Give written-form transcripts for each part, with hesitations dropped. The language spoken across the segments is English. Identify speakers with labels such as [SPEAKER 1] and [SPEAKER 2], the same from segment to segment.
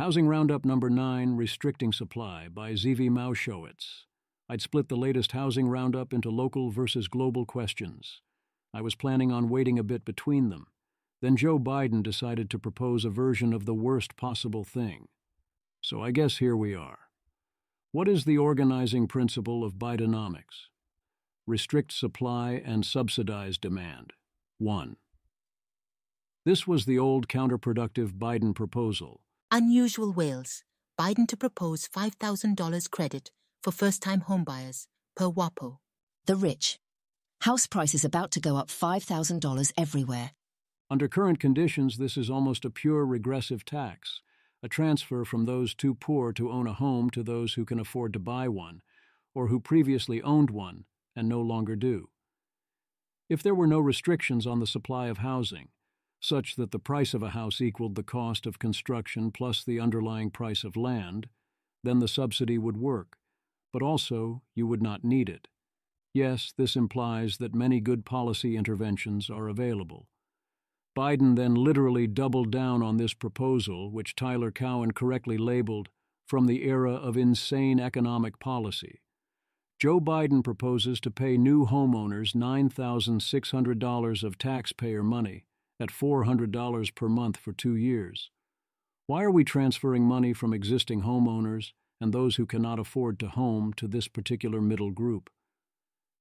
[SPEAKER 1] Housing Roundup number 9, Restricting Supply by Zvi Mowshowitz. I'd split the latest housing roundup into local versus global questions. I was planning on waiting a bit between them. Then Joe Biden decided to propose a version of the worst possible thing. So I guess here we are. What is the organizing principle of Bidenomics? Restrict supply and subsidize demand. 1. This was the old counterproductive Biden proposal.
[SPEAKER 2] Unusual Wales. Biden to propose $5,000 credit for first-time homebuyers per WAPO.
[SPEAKER 3] The rich. House prices about to go up $5,000 everywhere.
[SPEAKER 1] Under current conditions, this is almost a pure regressive tax, a transfer from those too poor to own a home to those who can afford to buy one, or who previously owned one and no longer do. If there were no restrictions on the supply of housing, such that the price of a house equaled the cost of construction plus the underlying price of land, then the subsidy would work, but also you would not need it. Yes, this implies that many good policy interventions are available. Biden then literally doubled down on this proposal, which Tyler Cowen correctly labeled "from the era of insane economic policy." Joe Biden proposes to pay new homeowners $9,600 of taxpayer money at $400 per month for 2 years. Why are we transferring money from existing homeowners and those who cannot afford to home to this particular middle group?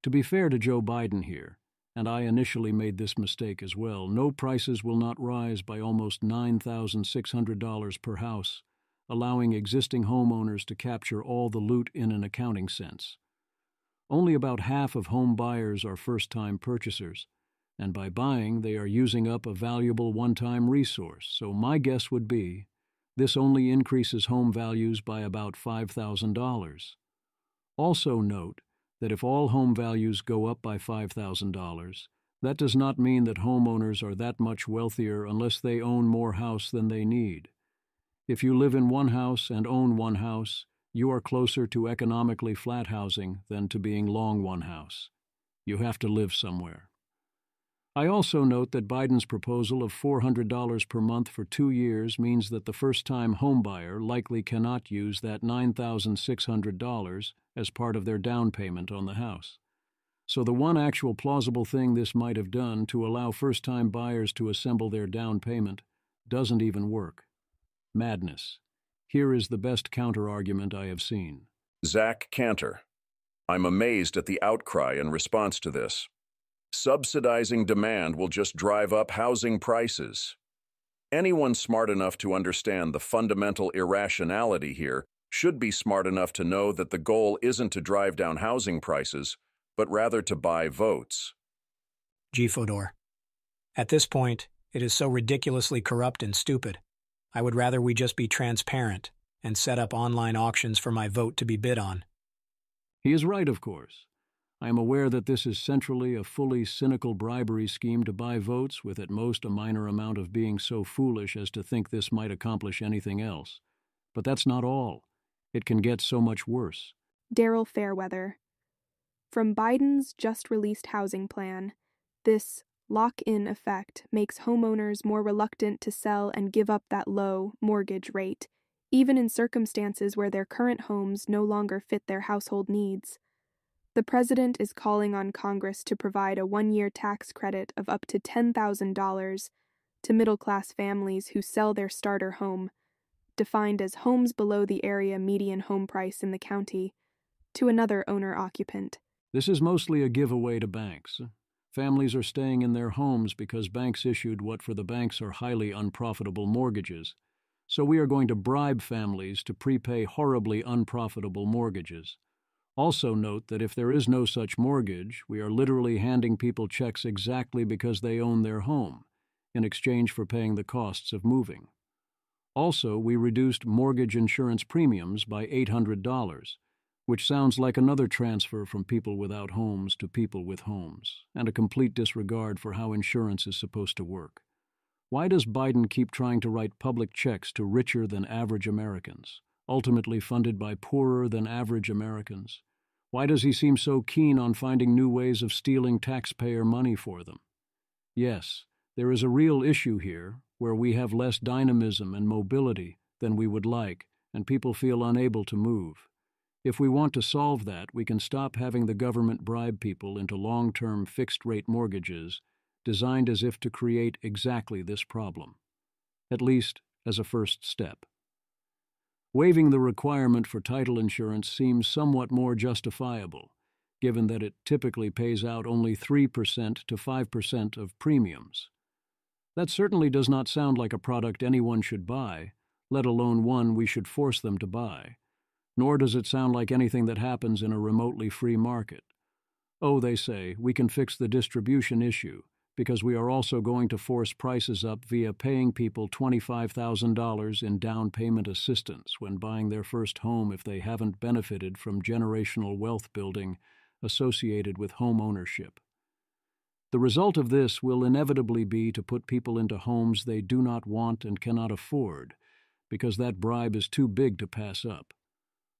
[SPEAKER 1] To be fair to Joe Biden here, and I initially made this mistake as well, no prices will not rise by almost $9,600 per house, allowing existing homeowners to capture all the loot in an accounting sense. Only about half of home buyers are first-time purchasers, and by buying, they are using up a valuable one-time resource, so my guess would be this only increases home values by about $5,000. Also note that if all home values go up by $5,000, that does not mean that homeowners are that much wealthier unless they own more house than they need. If you live in one house and own one house, you are closer to economically flat housing than to being long one house. You have to live somewhere. I also note that Biden's proposal of $400 per month for 2 years means that the first-time homebuyer likely cannot use that $9,600 as part of their down payment on the house. So the one actual plausible thing this might have done to allow first-time buyers to assemble their down payment doesn't even work. Madness. Here is the best counter-argument I have seen.
[SPEAKER 4] Zach Cantor. I'm amazed at the outcry in response to this. Subsidizing demand will just drive up housing prices. Anyone smart enough to understand the fundamental irrationality here should be smart enough to know that the goal isn't to drive down housing prices, but rather to buy votes.
[SPEAKER 5] G. Fodor. At this point, it is so ridiculously corrupt and stupid. I would rather we just be transparent and set up online auctions for my vote to be bid on.
[SPEAKER 1] He is right, of course. I am aware that this is centrally a fully cynical bribery scheme to buy votes, with at most a minor amount of being so foolish as to think this might accomplish anything else. But that's not all. It can get so much worse.
[SPEAKER 6] Daryl Fairweather. From Biden's just-released housing plan, this lock-in effect makes homeowners more reluctant to sell and give up that low mortgage rate, even in circumstances where their current homes no longer fit their household needs. The president is calling on Congress to provide a 1-year tax credit of up to $10,000 to middle-class families who sell their starter home, defined as homes below the area median home price in the county, to another owner-occupant.
[SPEAKER 1] This is mostly a giveaway to banks. Families are staying in their homes because banks issued what for the banks are highly unprofitable mortgages. So we are going to bribe families to prepay horribly unprofitable mortgages. Also note that if there is no such mortgage, we are literally handing people checks exactly because they own their home, in exchange for paying the costs of moving. Also, we reduced mortgage insurance premiums by $800, which sounds like another transfer from people without homes to people with homes, and a complete disregard for how insurance is supposed to work. Why does Biden keep trying to write public checks to richer than average Americans, ultimately funded by poorer than average Americans? Why does he seem so keen on finding new ways of stealing taxpayer money for them? Yes, there is a real issue here where we have less dynamism and mobility than we would like, and people feel unable to move. If we want to solve that, we can stop having the government bribe people into long-term fixed-rate mortgages designed as if to create exactly this problem, at least as a first step. Waiving the requirement for title insurance seems somewhat more justifiable, given that it typically pays out only 3% to 5% of premiums. That certainly does not sound like a product anyone should buy, let alone one we should force them to buy. Nor does it sound like anything that happens in a remotely free market. Oh, they say, we can fix the distribution issue, because we are also going to force prices up via paying people $25,000 in down payment assistance when buying their first home if they haven't benefited from generational wealth building associated with home ownership. The result of this will inevitably be to put people into homes they do not want and cannot afford, because that bribe is too big to pass up.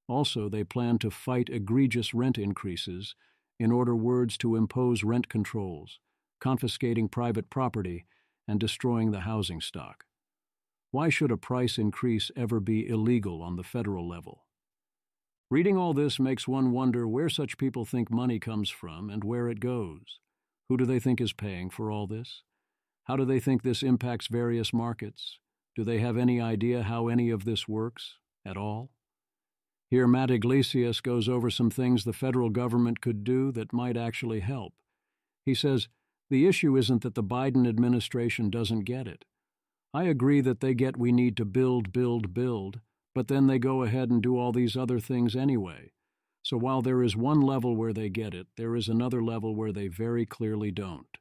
[SPEAKER 1] Also, they plan to fight egregious rent increases in order words to impose rent controls, confiscating private property, and destroying the housing stock. Why should a price increase ever be illegal on the federal level? Reading all this makes one wonder where such people think money comes from and where it goes. Who do they think is paying for all this? How do they think this impacts various markets? Do they have any idea how any of this works at all? Here Matt Iglesias goes over some things the federal government could do that might actually help. He says, the issue isn't that the Biden administration doesn't get it. I agree that they get we need to build, but then they go ahead and do all these other things anyway. So while there is one level where they get it, there is another level where they very clearly don't.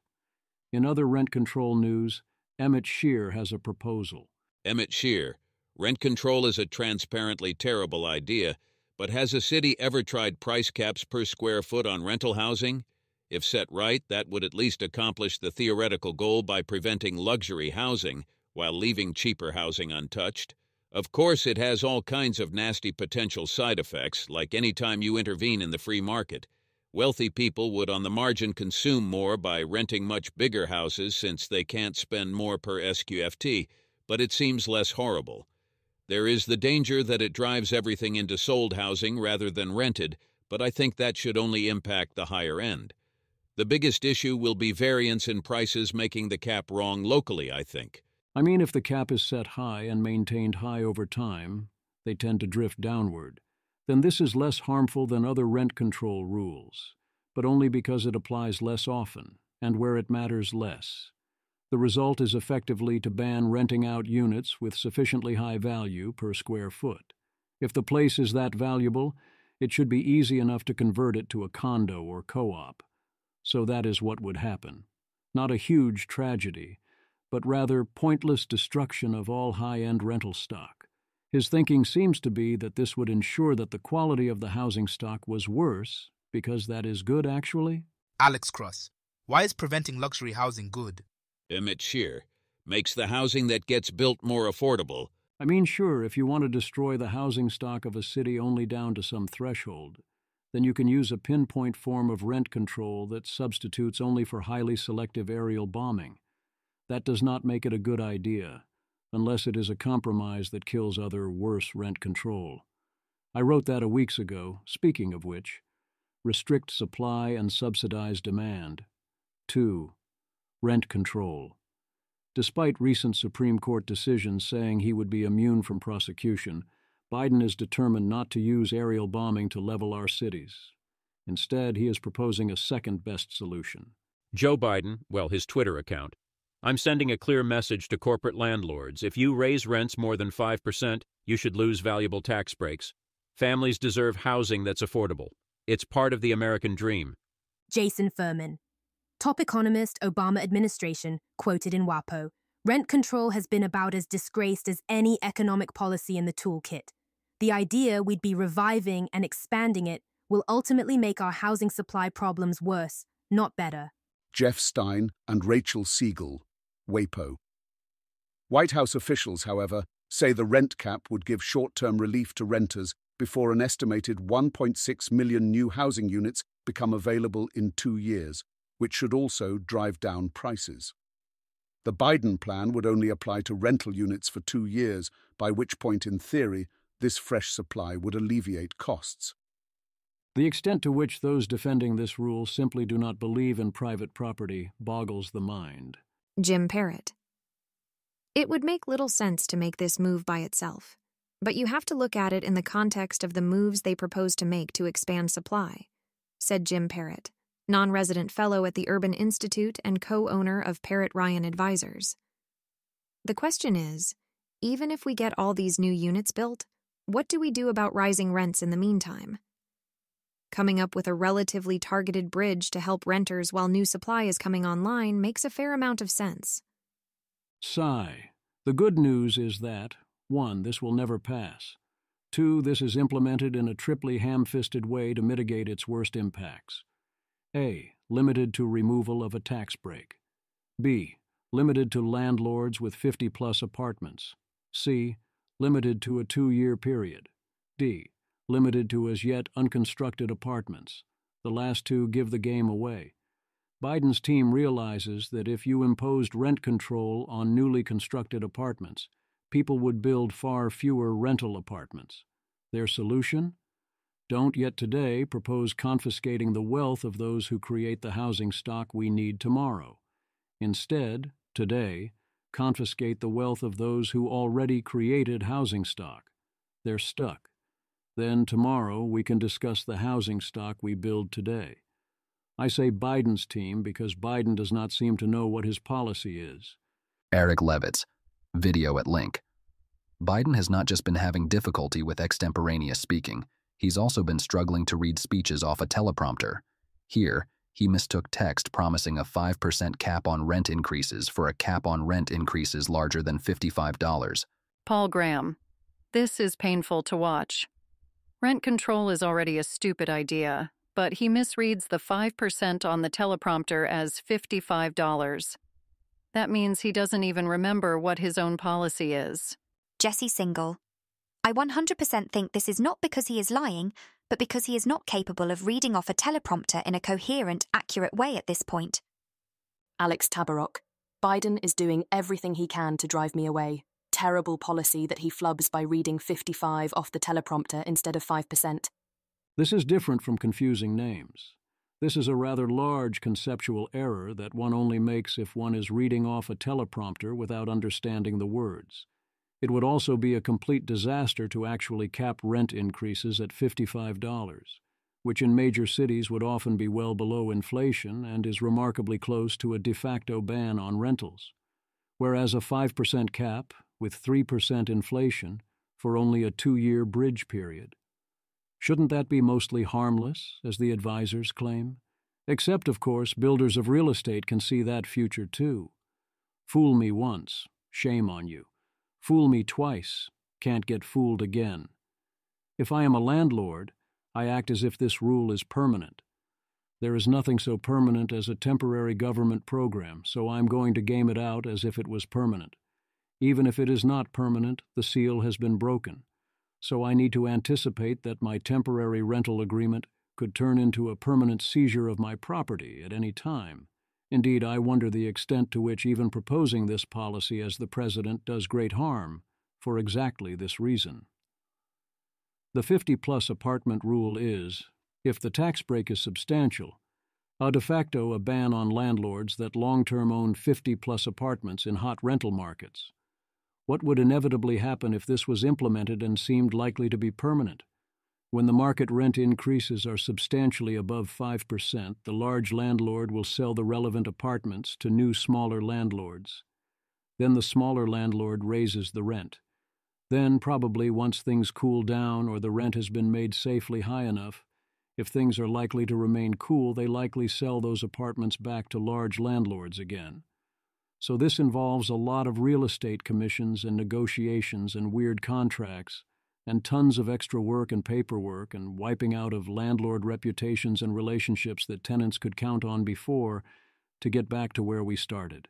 [SPEAKER 1] In other rent control news, Emmett Shear has a proposal.
[SPEAKER 7] Emmett Shear, rent control is a transparently terrible idea, but has a city ever tried price caps per square foot on rental housing? If set right, that would at least accomplish the theoretical goal by preventing luxury housing while leaving cheaper housing untouched. Of course, it has all kinds of nasty potential side effects, like any time you intervene in the free market. Wealthy people would on the margin consume more by renting much bigger houses since they can't spend more per SQFT, but it seems less horrible. There is the danger that it drives everything into sold housing rather than rented, but I think that should only impact the higher end. The biggest issue will be variance in prices making the cap wrong locally, I think.
[SPEAKER 1] I mean, if the cap is set high and maintained high over time, they tend to drift downward, then this is less harmful than other rent control rules, but only because it applies less often and where it matters less. The result is effectively to ban renting out units with sufficiently high value per square foot. If the place is that valuable, it should be easy enough to convert it to a condo or co-op. So that is what would happen. Not a huge tragedy, but rather pointless destruction of all high-end rental stock. His thinking seems to be that this would ensure that the quality of the housing stock was worse, because that is good actually?
[SPEAKER 8] Alex Cross, why is preventing luxury housing good?
[SPEAKER 7] Emmett Shear, makes the housing that gets built more affordable.
[SPEAKER 1] I mean, sure, if you want to destroy the housing stock of a city only down to some threshold, then you can use a pinpoint form of rent control that substitutes only for highly selective aerial bombing. That does not make it a good idea, unless it is a compromise that kills other worse rent control. I wrote that a week ago, speaking of which. Restrict supply and subsidize demand. 2. Rent control. Despite recent Supreme Court decisions saying he would be immune from prosecution, Biden is determined not to use aerial bombing to level our cities. Instead, he is proposing a second-best solution.
[SPEAKER 9] Joe Biden, his Twitter account. I'm sending a clear message to corporate landlords. If you raise rents more than 5%, you should lose valuable tax breaks. Families deserve housing that's affordable. It's part of the American dream.
[SPEAKER 10] Jason Furman. Top economist, Obama administration, quoted in WAPO. Rent control has been about as disgraced as any economic policy in the toolkit. The idea we'd be reviving and expanding it will ultimately make our housing supply problems worse, not better.
[SPEAKER 11] Jeff Stein and Rachel Siegel, WAPO. White House officials, however, say the rent cap would give short-term relief to renters before an estimated 1.6 million new housing units become available in 2 years, which should also drive down prices. The Biden plan would only apply to rental units for 2 years, by which point, in theory, this fresh supply would alleviate costs.
[SPEAKER 1] The extent to which those defending this rule simply do not believe in private property boggles the mind.
[SPEAKER 12] Jim Parrott. It would make little sense to make this move by itself, but you have to look at it in the context of the moves they propose to make to expand supply, said Jim Parrott, non-resident fellow at the Urban Institute and co-owner of Parrott Ryan Advisors. The question is, even if we get all these new units built, what do we do about rising rents in the meantime? Coming up with a relatively targeted bridge to help renters while new supply is coming online makes a fair amount of sense.
[SPEAKER 1] Sigh. The good news is that, 1, this will never pass. 2, this is implemented in a triply ham-fisted way to mitigate its worst impacts. A. Limited to removal of a tax break. B. Limited to landlords with 50-plus apartments. C. Limited to a 2-year period. D. Limited to as yet unconstructed apartments. The last two give the game away. Biden's team realizes that if you imposed rent control on newly constructed apartments, people would build far fewer rental apartments. Their solution? Don't yet today propose confiscating the wealth of those who create the housing stock we need tomorrow. Instead, today, confiscate the wealth of those who already created housing stock. They're stuck. Then tomorrow we can discuss the housing stock we build today. I say Biden's team because Biden does not seem to know what his policy is.
[SPEAKER 13] Eric Levitz, video at link. Biden has not just been having difficulty with extemporaneous speaking, he's also been struggling to read speeches off a teleprompter. Here, he mistook text promising a 5% cap on rent increases for a cap on rent increases larger than $55.
[SPEAKER 14] Paul Graham, this is painful to watch. Rent control is already a stupid idea, but he misreads the 5% on the teleprompter as $55. That means he doesn't even remember what his own policy is.
[SPEAKER 15] Jesse Single. I 100% think this is not because he is lying, but because he is not capable of reading off a teleprompter in a coherent, accurate way at this point.
[SPEAKER 16] Alex Tabarrok. Biden is doing everything he can to drive me away. Terrible policy that he flubs by reading 55 off the teleprompter instead of 5%.
[SPEAKER 1] This is different from confusing names. This is a rather large conceptual error that one only makes if one is reading off a teleprompter without understanding the words. It would also be a complete disaster to actually cap rent increases at $55, which in major cities would often be well below inflation and is remarkably close to a de facto ban on rentals. Whereas a 5% cap, with 3% inflation, for only a 2-year bridge period. Shouldn't that be mostly harmless, as the advisors claim? Except, of course, builders of real estate can see that future too. Fool me once, shame on you. Fool me twice, can't get fooled again. If I am a landlord, I act as if this rule is permanent. There is nothing so permanent as a temporary government program, so I'm going to game it out as if it was permanent. Even if it is not permanent, the seal has been broken. So I need to anticipate that my temporary rental agreement could turn into a permanent seizure of my property at any time. Indeed, I wonder the extent to which even proposing this policy as the president does great harm for exactly this reason. The 50-plus apartment rule is, if the tax break is substantial, de facto a ban on landlords that long-term own 50-plus apartments in hot rental markets. What would inevitably happen if this was implemented and seemed likely to be permanent? When the market rent increases are substantially above 5%, the large landlord will sell the relevant apartments to new smaller landlords. Then the smaller landlord raises the rent. Then, probably once things cool down or the rent has been made safely high enough, if things are likely to remain cool, they likely sell those apartments back to large landlords again. So this involves a lot of real estate commissions and negotiations and weird contracts, and tons of extra work and paperwork and wiping out of landlord reputations and relationships that tenants could count on before to get back to where we started.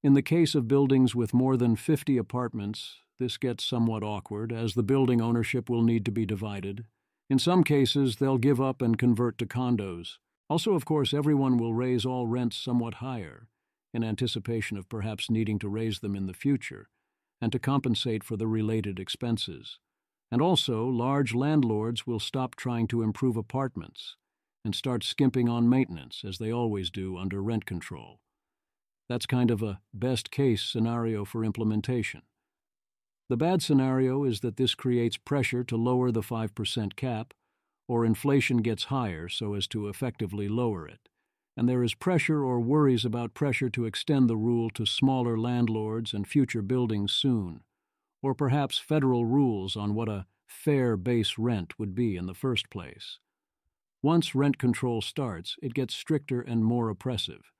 [SPEAKER 1] In the case of buildings with more than 50 apartments, this gets somewhat awkward, as the building ownership will need to be divided. In some cases, they'll give up and convert to condos. Also, of course, everyone will raise all rents somewhat higher, in anticipation of perhaps needing to raise them in the future, and to compensate for the related expenses. And also, large landlords will stop trying to improve apartments and start skimping on maintenance, as they always do under rent control. That's kind of a best-case scenario for implementation. The bad scenario is that this creates pressure to lower the 5% cap, or inflation gets higher so as to effectively lower it, and there is pressure or worries about pressure to extend the rule to smaller landlords and future buildings soon, or perhaps federal rules on what a fair base rent would be in the first place. Once rent control starts, it gets stricter and more oppressive.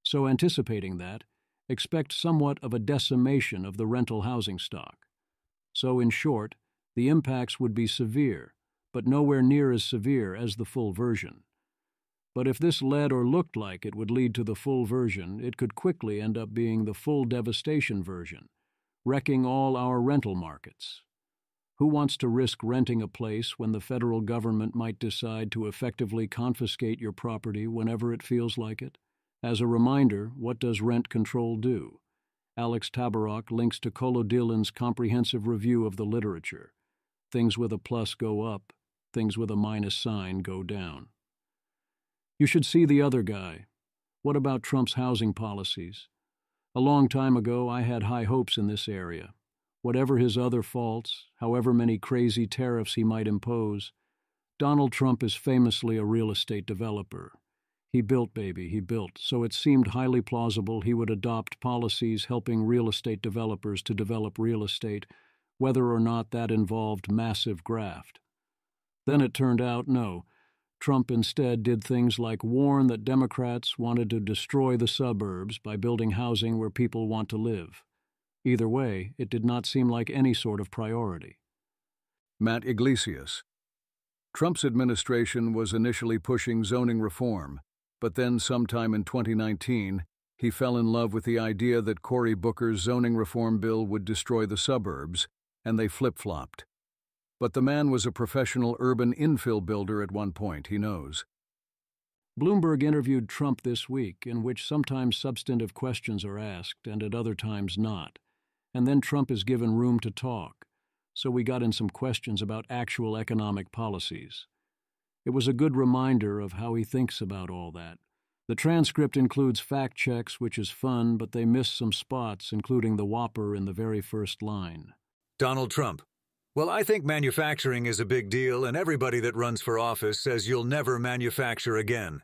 [SPEAKER 1] So anticipating that, expect somewhat of a decimation of the rental housing stock. So in short, the impacts would be severe, but nowhere near as severe as the full version. But if this led or looked like it would lead to the full version, it could quickly end up being the full devastation version, wrecking all our rental markets. Who wants to risk renting a place when the federal government might decide to effectively confiscate your property whenever it feels like it? As a reminder, what does rent control do? Alex Tabarrok links to Colo Dillon's comprehensive review of the literature. Things with a plus go up, things with a minus sign go down. You should see the other guy. What about Trump's housing policies? A long time ago, I had high hopes in this area. Whatever his other faults, however many crazy tariffs he might impose, Donald Trump is famously a real estate developer. He built, baby, he built, so it seemed highly plausible he would adopt policies helping real estate developers to develop real estate, whether or not that involved massive graft. Then it turned out, no. Trump instead did things like warn that Democrats wanted to destroy the suburbs by building housing where people want to live. Either way, it did not seem like any sort of priority.
[SPEAKER 11] Matt Iglesias. Trump's administration was initially pushing zoning reform, but then sometime in 2019, he fell in love with the idea that Cory Booker's zoning reform bill would destroy the suburbs, and they flip-flopped. But the man was a professional urban infill builder at one point, he knows.
[SPEAKER 1] Bloomberg interviewed Trump this week, in which sometimes substantive questions are asked and at other times not, and then Trump is given room to talk, so we got in some questions about actual economic policies. It was a good reminder of how he thinks about all that. The transcript includes fact checks, which is fun, but they miss some spots, including the whopper in the very first line.
[SPEAKER 17] Donald Trump. Well, I think manufacturing is a big deal, and everybody that runs for office says you'll never manufacture again.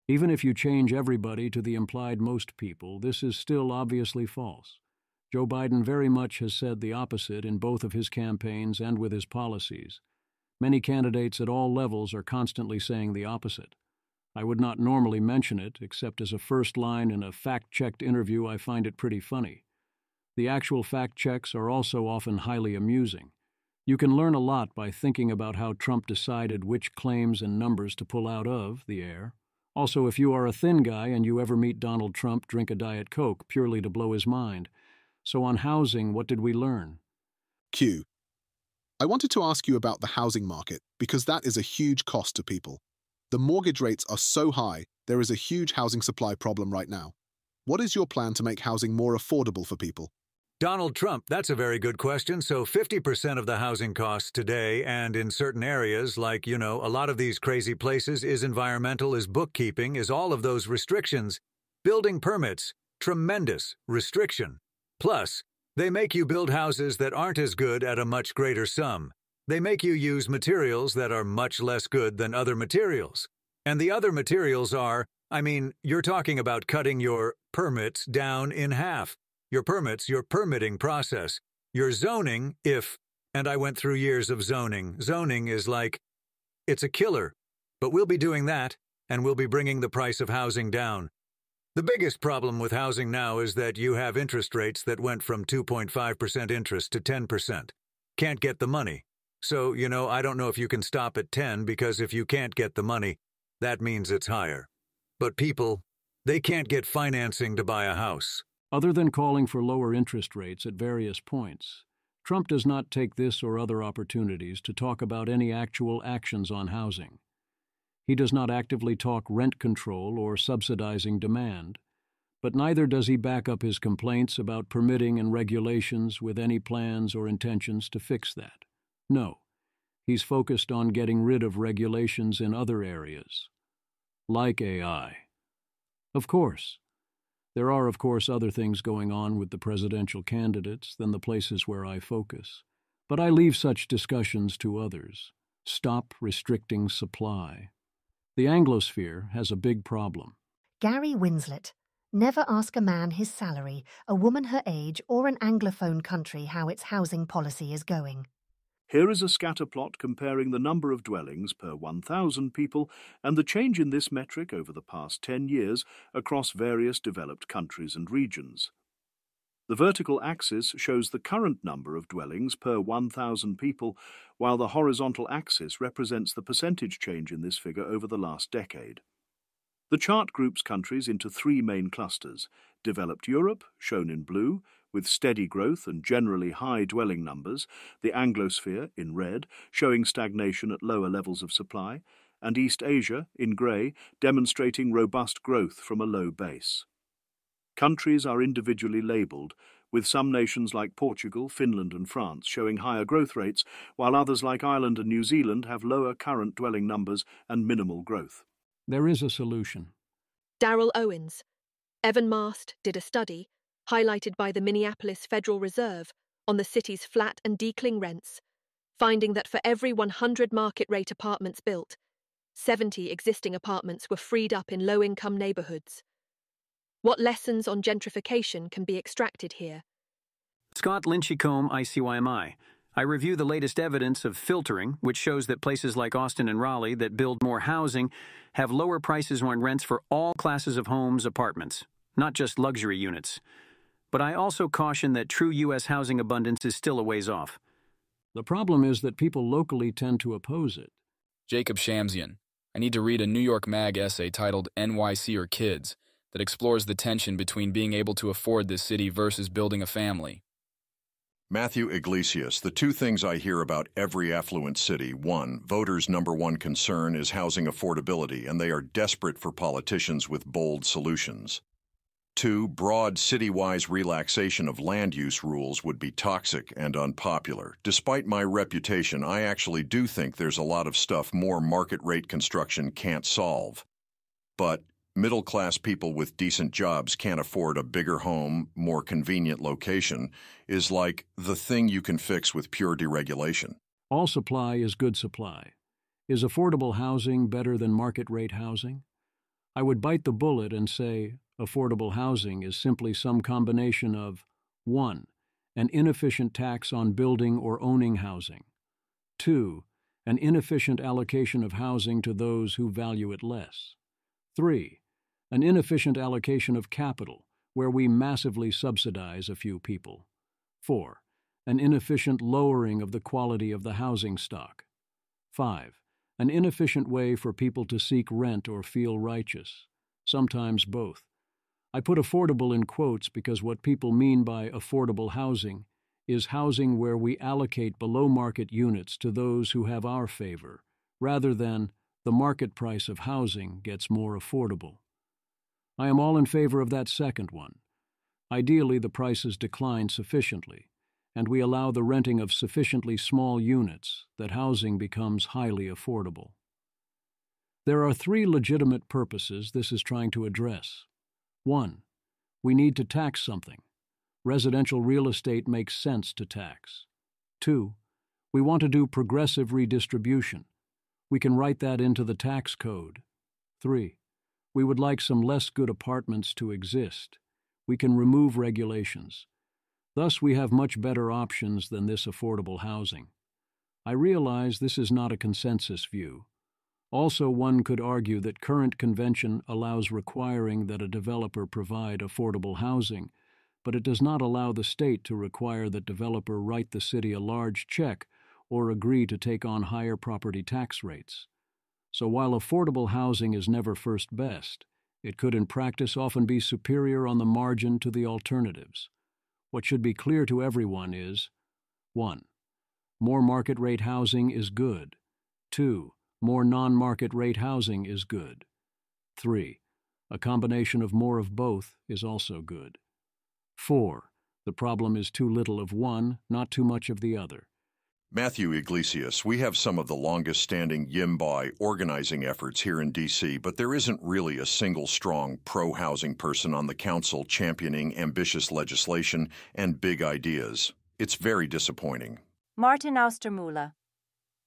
[SPEAKER 1] Even if you change everybody to the implied most people, this is still obviously false. Joe Biden very much has said the opposite in both of his campaigns and with his policies. Many candidates at all levels are constantly saying the opposite. I would not normally mention it, except as a first line in a fact-checked interview. I find it pretty funny. The actual fact checks are also often highly amusing. You can learn a lot by thinking about how Trump decided which claims and numbers to pull out of the air. Also, if you are a thin guy and you ever meet Donald Trump, drink a Diet Coke purely to blow his mind. So on housing, what did we learn?
[SPEAKER 18] Q. I wanted to ask you about the housing market because that is a huge cost to people. The mortgage rates are so high, there is a huge housing supply problem right now. What is your plan to make housing more affordable for people?
[SPEAKER 17] Donald Trump, that's a very good question. So 50% of the housing costs today, and in certain areas, like, a lot of these crazy places, is environmental, is bookkeeping, is all of those restrictions. Building permits, tremendous restriction. Plus, they make you build houses that aren't as good at a much greater sum. They make you use materials that are much less good than other materials. And the other materials are, you're talking about cutting your permits down in half. Your permits, your permitting process, your zoning, and I went through years of zoning. Zoning is like, it's a killer. But we'll be doing that, and we'll be bringing the price of housing down. The biggest problem with housing now is that you have interest rates that went from 2.5% interest to 10%. Can't get the money. So, I don't know if you can stop at 10, because if you can't get the money, that means it's higher. But people, they can't get financing to buy a house.
[SPEAKER 1] Other than calling for lower interest rates at various points, Trump does not take this or other opportunities to talk about any actual actions on housing. He does not actively talk rent control or subsidizing demand, But neither does he back up his complaints about permitting and regulations with any plans or intentions to fix that. No, he's focused on getting rid of regulations in other areas, like AI. Of course, there are other things going on with the presidential candidates than the places where I focus, but I leave such discussions to others. Stop restricting supply. The Anglosphere has a big problem.
[SPEAKER 19] Gary Winslet. Never ask a man his salary, a woman her age, or an Anglophone country how its housing policy is going.
[SPEAKER 20] Here is a scatter plot comparing the number of dwellings per 1,000 people and the change in this metric over the past 10 years across various developed countries and regions. The vertical axis shows the current number of dwellings per 1,000 people, while the horizontal axis represents the percentage change in this figure over the last decade. The chart groups countries into three main clusters: developed Europe, shown in blue, with steady growth and generally high dwelling numbers, the Anglosphere, in red, showing stagnation at lower levels of supply, and East Asia, in grey, demonstrating robust growth from a low base. Countries are individually labelled, with some nations like Portugal, Finland and France showing higher growth rates, while others like Ireland and New Zealand have lower current dwelling numbers and minimal growth.
[SPEAKER 1] There is a solution.
[SPEAKER 21] Daryl Owens. Evan Mast did a study, highlighted by the Minneapolis Federal Reserve, on the city's flat and declining rents, finding that for every 100 market-rate apartments built, 70 existing apartments were freed up in low-income neighborhoods. What lessons on gentrification can be extracted here?
[SPEAKER 22] Scott Linchycombe, ICYMI. I review the latest evidence of filtering, which shows that places like Austin and Raleigh that build more housing have lower prices on rents for all classes of homes, apartments, not just luxury units. But I also caution that true U.S. housing abundance is still a ways off.
[SPEAKER 1] The problem is that people locally tend to oppose it.
[SPEAKER 23] Jacob Shamsian. I need to read a New York Mag essay titled NYC or Kids that explores the tension between being able to afford this city versus building a family.
[SPEAKER 4] Matthew Iglesias, the two things I hear about every affluent city: one, voters' number one concern is housing affordability, and they are desperate for politicians with bold solutions. Two, broad city-wise relaxation of land use rules would be toxic and unpopular. Despite my reputation, I actually do think there's a lot of stuff more market-rate construction can't solve. But middle-class people with decent jobs can't afford a bigger home, more convenient location, is like the thing you can fix with pure deregulation.
[SPEAKER 1] All supply is good supply. Is affordable housing better than market-rate housing? I would bite the bullet and say affordable housing is simply some combination of 1. An inefficient tax on building or owning housing. 2. An inefficient allocation of housing to those who value it less. 3. An inefficient allocation of capital, where we massively subsidize a few people. 4. An inefficient lowering of the quality of the housing stock. 5. An inefficient way for people to seek rent or feel righteous. Sometimes both. I put affordable in quotes because what people mean by affordable housing is housing where we allocate below-market units to those who have our favor, rather than the market price of housing gets more affordable. I am all in favor of that second one. Ideally, the prices decline sufficiently, and we allow the renting of sufficiently small units that housing becomes highly affordable. There are 3 legitimate purposes this is trying to address. 1. We need to tax something. Residential real estate makes sense to tax. 2. We want to do progressive redistribution. We can write that into the tax code. 3. We would like some less good apartments to exist. We can remove regulations. Thus, we have much better options than this affordable housing. I realize this is not a consensus view. Also, one could argue that current convention allows requiring that a developer provide affordable housing, but it does not allow the state to require that developer write the city a large check or agree to take on higher property tax rates. So while affordable housing is never first best, it could in practice often be superior on the margin to the alternatives. What should be clear to everyone is: 1. More market rate housing is good. 2. More non-market rate housing is good. 3. A combination of more of both is also good. 4. The problem is too little of one, not too much of the other.
[SPEAKER 4] Matthew Iglesias, we have some of the longest-standing YIMBY organizing efforts here in D.C., but there isn't really a single strong pro-housing person on the council championing ambitious legislation and big ideas. It's very disappointing.
[SPEAKER 2] Martin Austermuller.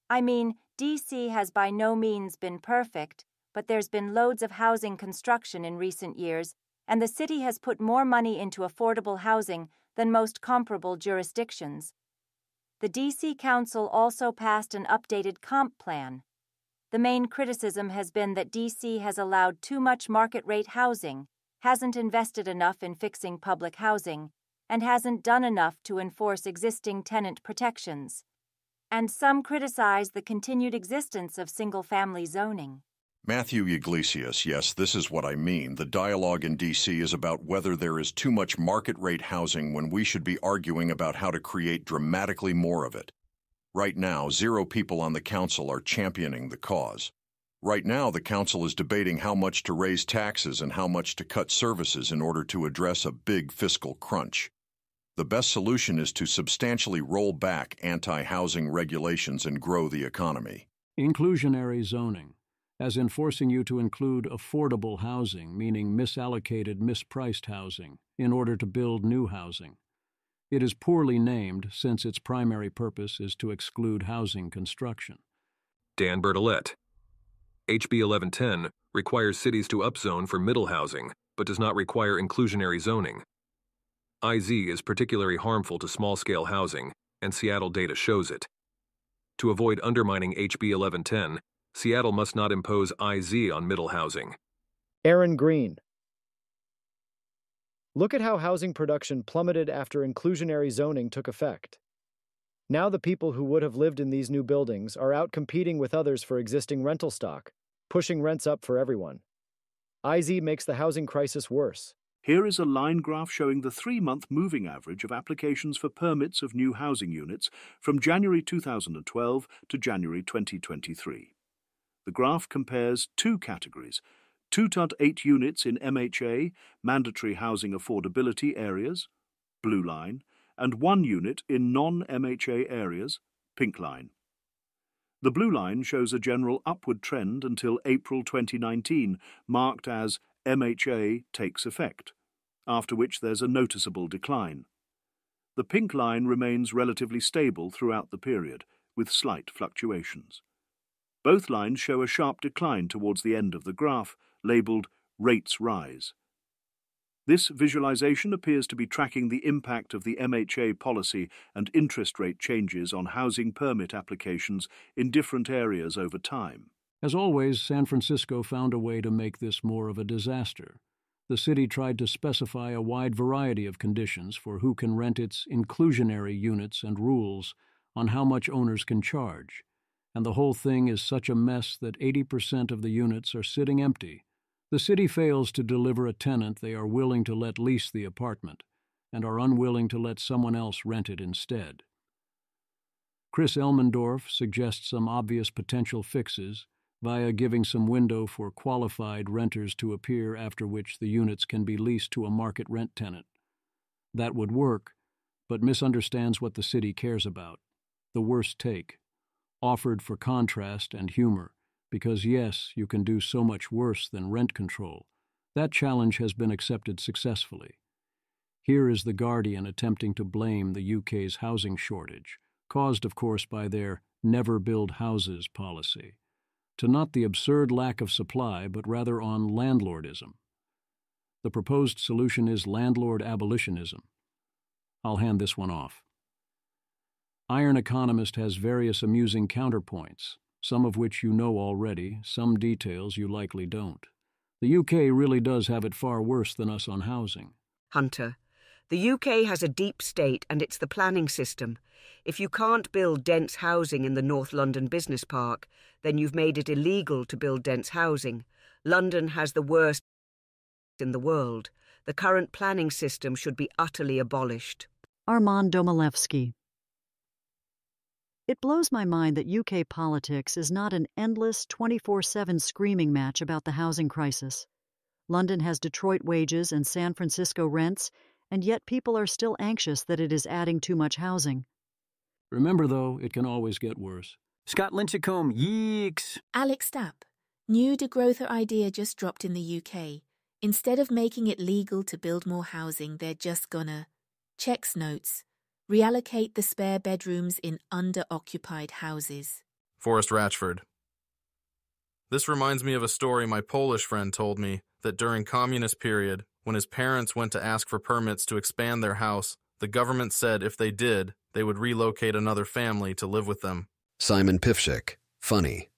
[SPEAKER 2] I mean, D.C. has by no means been perfect, but there's been loads of housing construction in recent years, and the city has put more money into affordable housing than most comparable jurisdictions. The D.C. Council also passed an updated comp plan. The main criticism has been that D.C. has allowed too much market-rate housing, hasn't invested enough in fixing public housing, and hasn't done enough to enforce existing tenant protections. And some criticize the continued existence of single-family zoning.
[SPEAKER 4] Matthew Iglesias, yes, this is what I mean. The dialogue in D.C. is about whether there is too much market-rate housing when we should be arguing about how to create dramatically more of it. Right now, 0 people on the council are championing the cause. Right now, the council is debating how much to raise taxes and how much to cut services in order to address a big fiscal crunch. The best solution is to substantially roll back anti-housing regulations and grow the economy.
[SPEAKER 1] Inclusionary zoning, as in forcing you to include affordable housing, meaning misallocated, mispriced housing, in order to build new housing. It is poorly named since its primary purpose is to exclude housing construction.
[SPEAKER 3] Dan Bertolet. HB 1110 requires cities to upzone for middle housing, but does not require inclusionary zoning. IZ is particularly harmful to small-scale housing, and Seattle data shows it. To avoid undermining HB 1110, Seattle must not impose IZ on middle housing.
[SPEAKER 5] Aaron Green. Look at how housing production plummeted after inclusionary zoning took effect. Now the people who would have lived in these new buildings are out competing with others for existing rental stock, pushing rents up for everyone. IZ makes the housing crisis worse.
[SPEAKER 20] Here is a line graph showing the 3-month moving average of applications for permits of new housing units from January 2012 to January 2023. The graph compares 2 categories: 2-8 units in MHA, mandatory housing affordability areas, blue line, and 1 unit in non-MHA areas, pink line. The blue line shows a general upward trend until April 2019, marked as MHA takes effect, after which there's a noticeable decline. The pink line remains relatively stable throughout the period, with slight fluctuations. Both lines show a sharp decline towards the end of the graph, labelled Rates Rise. This visualization appears to be tracking the impact of the MHA policy and interest rate changes on housing permit applications in different areas over time.
[SPEAKER 1] As always, San Francisco found a way to make this more of a disaster. The city tried to specify a wide variety of conditions for who can rent its inclusionary units and rules on how much owners can charge. And the whole thing is such a mess that 80% of the units are sitting empty. The city fails to deliver a tenant they are willing to let lease the apartment and are unwilling to let someone else rent it instead. Chris Elmendorf suggests some obvious potential fixes via giving some window for qualified renters to appear, after which the units can be leased to a market rent tenant. That would work, but misunderstands what the city cares about: the worst take, offered for contrast and humor, because yes, you can do so much worse than rent control. That challenge has been accepted successfully. Here is The Guardian attempting to blame the UK's housing shortage, caused of course by their never build houses policy, to not the absurd lack of supply, but rather on landlordism. The proposed solution is landlord abolitionism. I'll hand this one off. Iron Economist has various amusing counterpoints, some of which you know already, some details you likely don't. The UK really does have it far worse than us on housing.
[SPEAKER 24] Hunter, the UK has a deep state and it's the planning system. If you can't build dense housing in the North London Business Park, then you've made it illegal to build dense housing. London has the worst in the world. The current planning system should be utterly abolished.
[SPEAKER 25] Armand Domilevsky. It blows my mind that UK politics is not an endless 24/7 screaming match about the housing crisis. London has Detroit wages and San Francisco rents, and yet people are still anxious that it is adding too much housing.
[SPEAKER 1] Remember, though, it can always get worse.
[SPEAKER 22] Scott Lynchicombe, yeeks!
[SPEAKER 6] Alex Stapp. New degrowther idea just dropped in the UK. Instead of making it legal to build more housing, they're just gonna checks notes. Reallocate the spare bedrooms in under-occupied houses.
[SPEAKER 7] Forrest Ratchford. This reminds me of a story my Polish friend told me that during communist period, when his parents went to ask for permits to expand their house, the government said if they did, they would relocate another family to live with them.
[SPEAKER 8] Simon Pivshik, funny.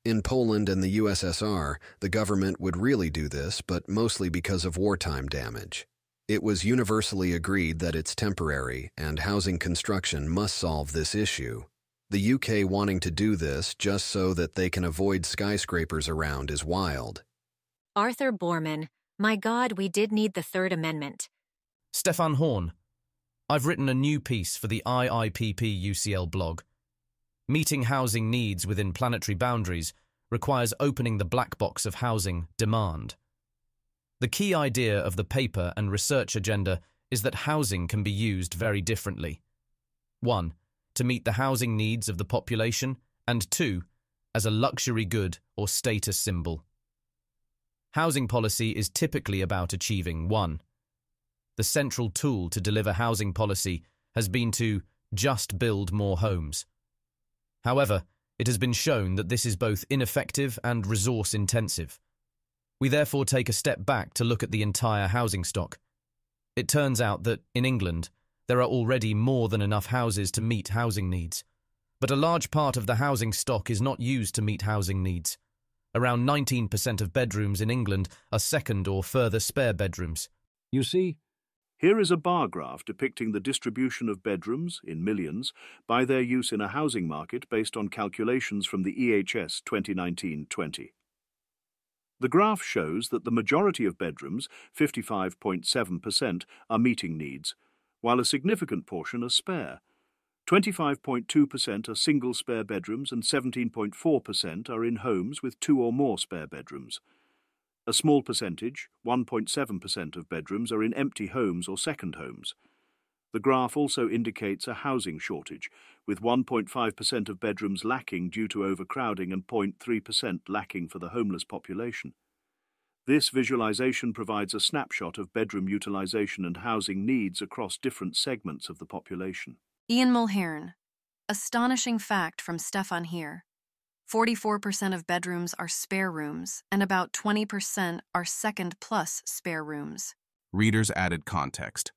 [SPEAKER 8] In Poland and the USSR, the government would really do this, but mostly because of wartime damage. It was universally agreed that it's temporary, and housing construction must solve this issue. The UK wanting to do this just so that they can avoid skyscrapers around is wild.
[SPEAKER 9] Arthur Borman, my God, we did need the Third Amendment.
[SPEAKER 10] Stefan Horn. I've written a new piece for the IIPP UCL blog. Meeting housing needs within planetary boundaries requires opening the black box of housing demand. The key idea of the paper and research agenda is that housing can be used very differently. 1. To meet the housing needs of the population, and 2. As a luxury good or status symbol. Housing policy is typically about achieving 1. The central tool to deliver housing policy has been to just build more homes. However, it has been shown that this is both ineffective and resource-intensive. We therefore take a step back to look at the entire housing stock. It turns out that, in England, there are already more than enough houses to meet housing needs. But a large part of the housing stock is not used to meet housing needs. Around 19% of bedrooms in England are second or further spare bedrooms.
[SPEAKER 1] You see,
[SPEAKER 20] here is a bar graph depicting the distribution of bedrooms, in millions, by their use in a housing market based on calculations from the EHS 2019-20. The graph shows that the majority of bedrooms, 55.7%, are meeting needs, while a significant portion are spare. 25.2% are single spare bedrooms and 17.4% are in homes with 2 or more spare bedrooms. A small percentage, 1.7% of bedrooms, are in empty homes or second homes. The graph also indicates a housing shortage, with 1.5% of bedrooms lacking due to overcrowding and 0.3% lacking for the homeless population. This visualization provides a snapshot of bedroom utilization and housing needs across different segments of the population.
[SPEAKER 14] Ian Mulhern. Astonishing fact from Stefan here. 44% of bedrooms are spare rooms, and about 20% are second-plus spare rooms.
[SPEAKER 26] Readers added context.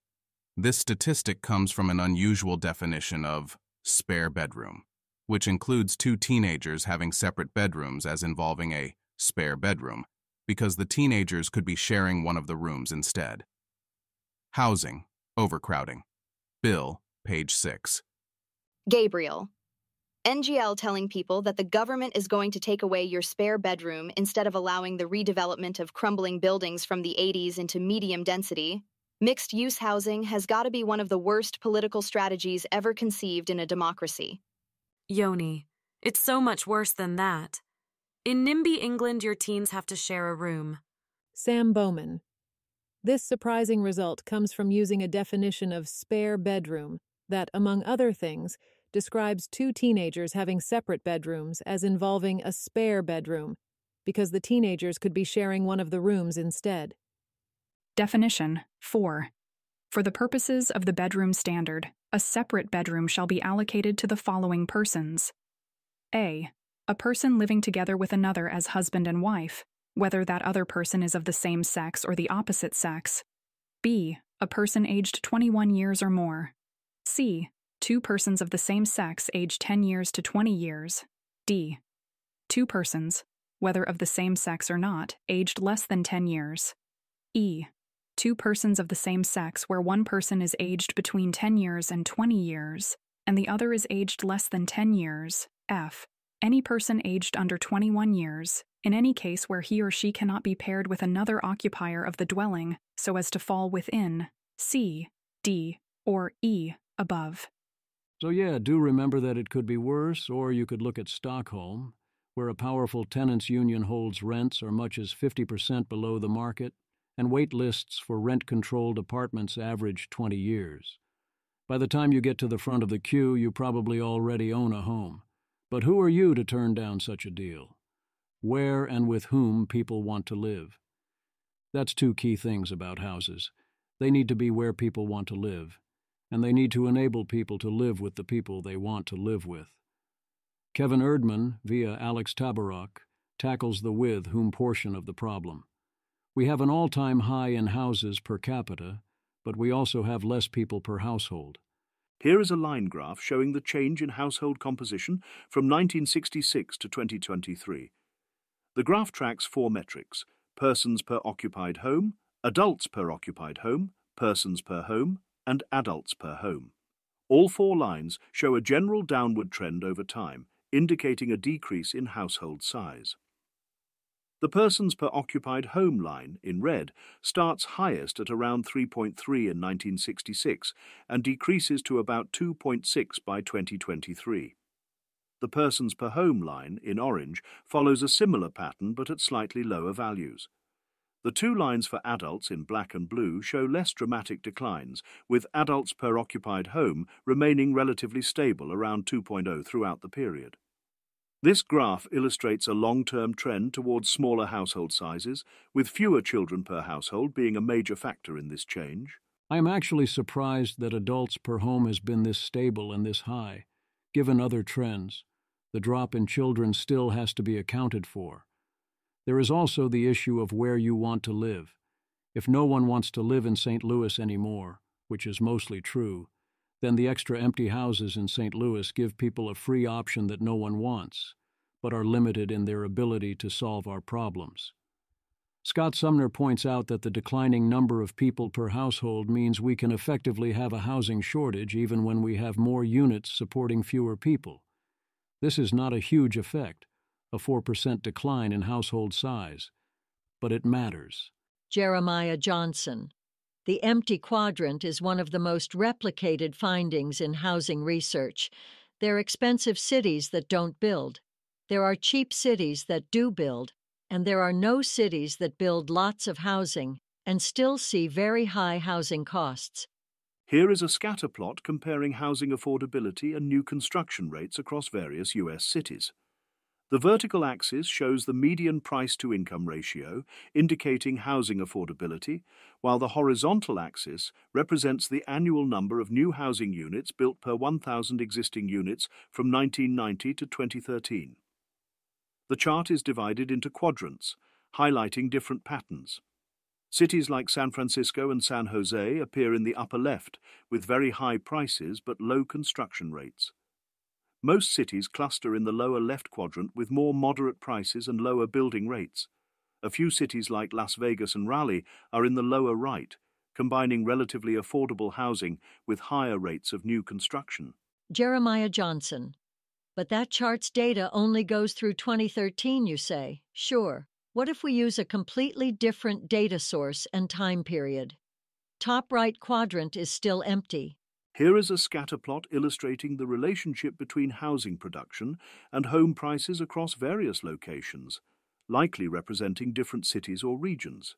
[SPEAKER 26] This statistic comes from an unusual definition of spare bedroom, which includes 2 teenagers having separate bedrooms as involving a spare bedroom, because the teenagers could be sharing one of the rooms instead. Housing, overcrowding. Bill, page 6.
[SPEAKER 27] Gabriel. NGL telling people that the government is going to take away your spare bedroom instead of allowing the redevelopment of crumbling buildings from the 80s into medium density. Mixed-use housing has got to be one of the worst political strategies ever conceived in a democracy.
[SPEAKER 28] Yoni, it's so much worse than that. In NIMBY, England, your teens have to share a room.
[SPEAKER 29] Sam Bowman. This surprising result comes from using a definition of spare bedroom that, among other things, describes 2 teenagers having separate bedrooms as involving a spare bedroom, because the teenagers could be sharing one of the rooms instead.
[SPEAKER 30] Definition 4. For the purposes of the bedroom standard, a separate bedroom shall be allocated to the following persons. A. A person living together with another as husband and wife, whether that other person is of the same sex or the opposite sex. B. A person aged 21 years or more. C. 2 persons of the same sex aged 10 years to 20 years. D. 2 persons, whether of the same sex or not, aged less than 10 years. E. 2 persons of the same sex where one person is aged between 10 years and 20 years, and the other is aged less than 10 years. F. Any person aged under 21 years, in any case where he or she cannot be paired with another occupier of the dwelling so as to fall within C, D, or E above.
[SPEAKER 1] So yeah, do remember that it could be worse, or you could look at Stockholm, where a powerful tenants' union holds rents are much as 50% below the market, and wait lists for rent-controlled apartments average 20 years. By the time you get to the front of the queue, you probably already own a home. But who are you to turn down such a deal? Where and with whom people want to live. That's two key things about houses. They need to be where people want to live, and they need to enable people to live with the people they want to live with. Kevin Erdman, via Alex Tabarrok, tackles the with whom portion of the problem. We have an all-time high in houses per capita, but we also have less people per household.
[SPEAKER 20] Here is a line graph showing the change in household composition from 1966 to 2023. The graph tracks four metrics: persons per occupied home, adults per occupied home, persons per home, and adults per home. All four lines show a general downward trend over time, indicating a decrease in household size. The persons per occupied home line, in red, starts highest at around 3.3 in 1966 and decreases to about 2.6 by 2023. The persons per home line, in orange, follows a similar pattern but at slightly lower values. The two lines for adults, in black and blue, show less dramatic declines, with adults per occupied home remaining relatively stable around 2.0 throughout the period. This graph illustrates a long-term trend towards smaller household sizes, with fewer children per household being a major factor in this change.
[SPEAKER 1] I am actually surprised that adults per home has been this stable and this high. Given other trends, the drop in children still has to be accounted for. There is also the issue of where you want to live. If no one wants to live in St. Louis anymore, which is mostly true, then the extra empty houses in St. Louis give people a free option that no one wants, but are limited in their ability to solve our problems. Scott Sumner points out that the declining number of people per household means we can effectively have a housing shortage even when we have more units supporting fewer people. This is not a huge effect, a 4% decline in household size, but it matters.
[SPEAKER 11] Jeremiah Johnson. The empty quadrant is one of the most replicated findings in housing research. There are expensive cities that don't build. There are cheap cities that do build, and there are no cities that build lots of housing and still see very high housing costs.
[SPEAKER 20] Here is a scatter plot comparing housing affordability and new construction rates across various U.S. cities. The vertical axis shows the median price-to-income ratio, indicating housing affordability, while the horizontal axis represents the annual number of new housing units built per 1,000 existing units from 1990 to 2013. The chart is divided into quadrants, highlighting different patterns. Cities like San Francisco and San Jose appear in the upper left, with very high prices but low construction rates. Most cities cluster in the lower left quadrant with more moderate prices and lower building rates. A few cities like Las Vegas and Raleigh are in the lower right, combining relatively affordable housing with higher rates of new construction.
[SPEAKER 11] Jeremiah Johnson. But that chart's data only goes through 2013, you say? Sure. What if we use a completely different data source and time period? Top right quadrant is still empty.
[SPEAKER 20] Here is a scatter plot illustrating the relationship between housing production and home prices across various locations, likely representing different cities or regions.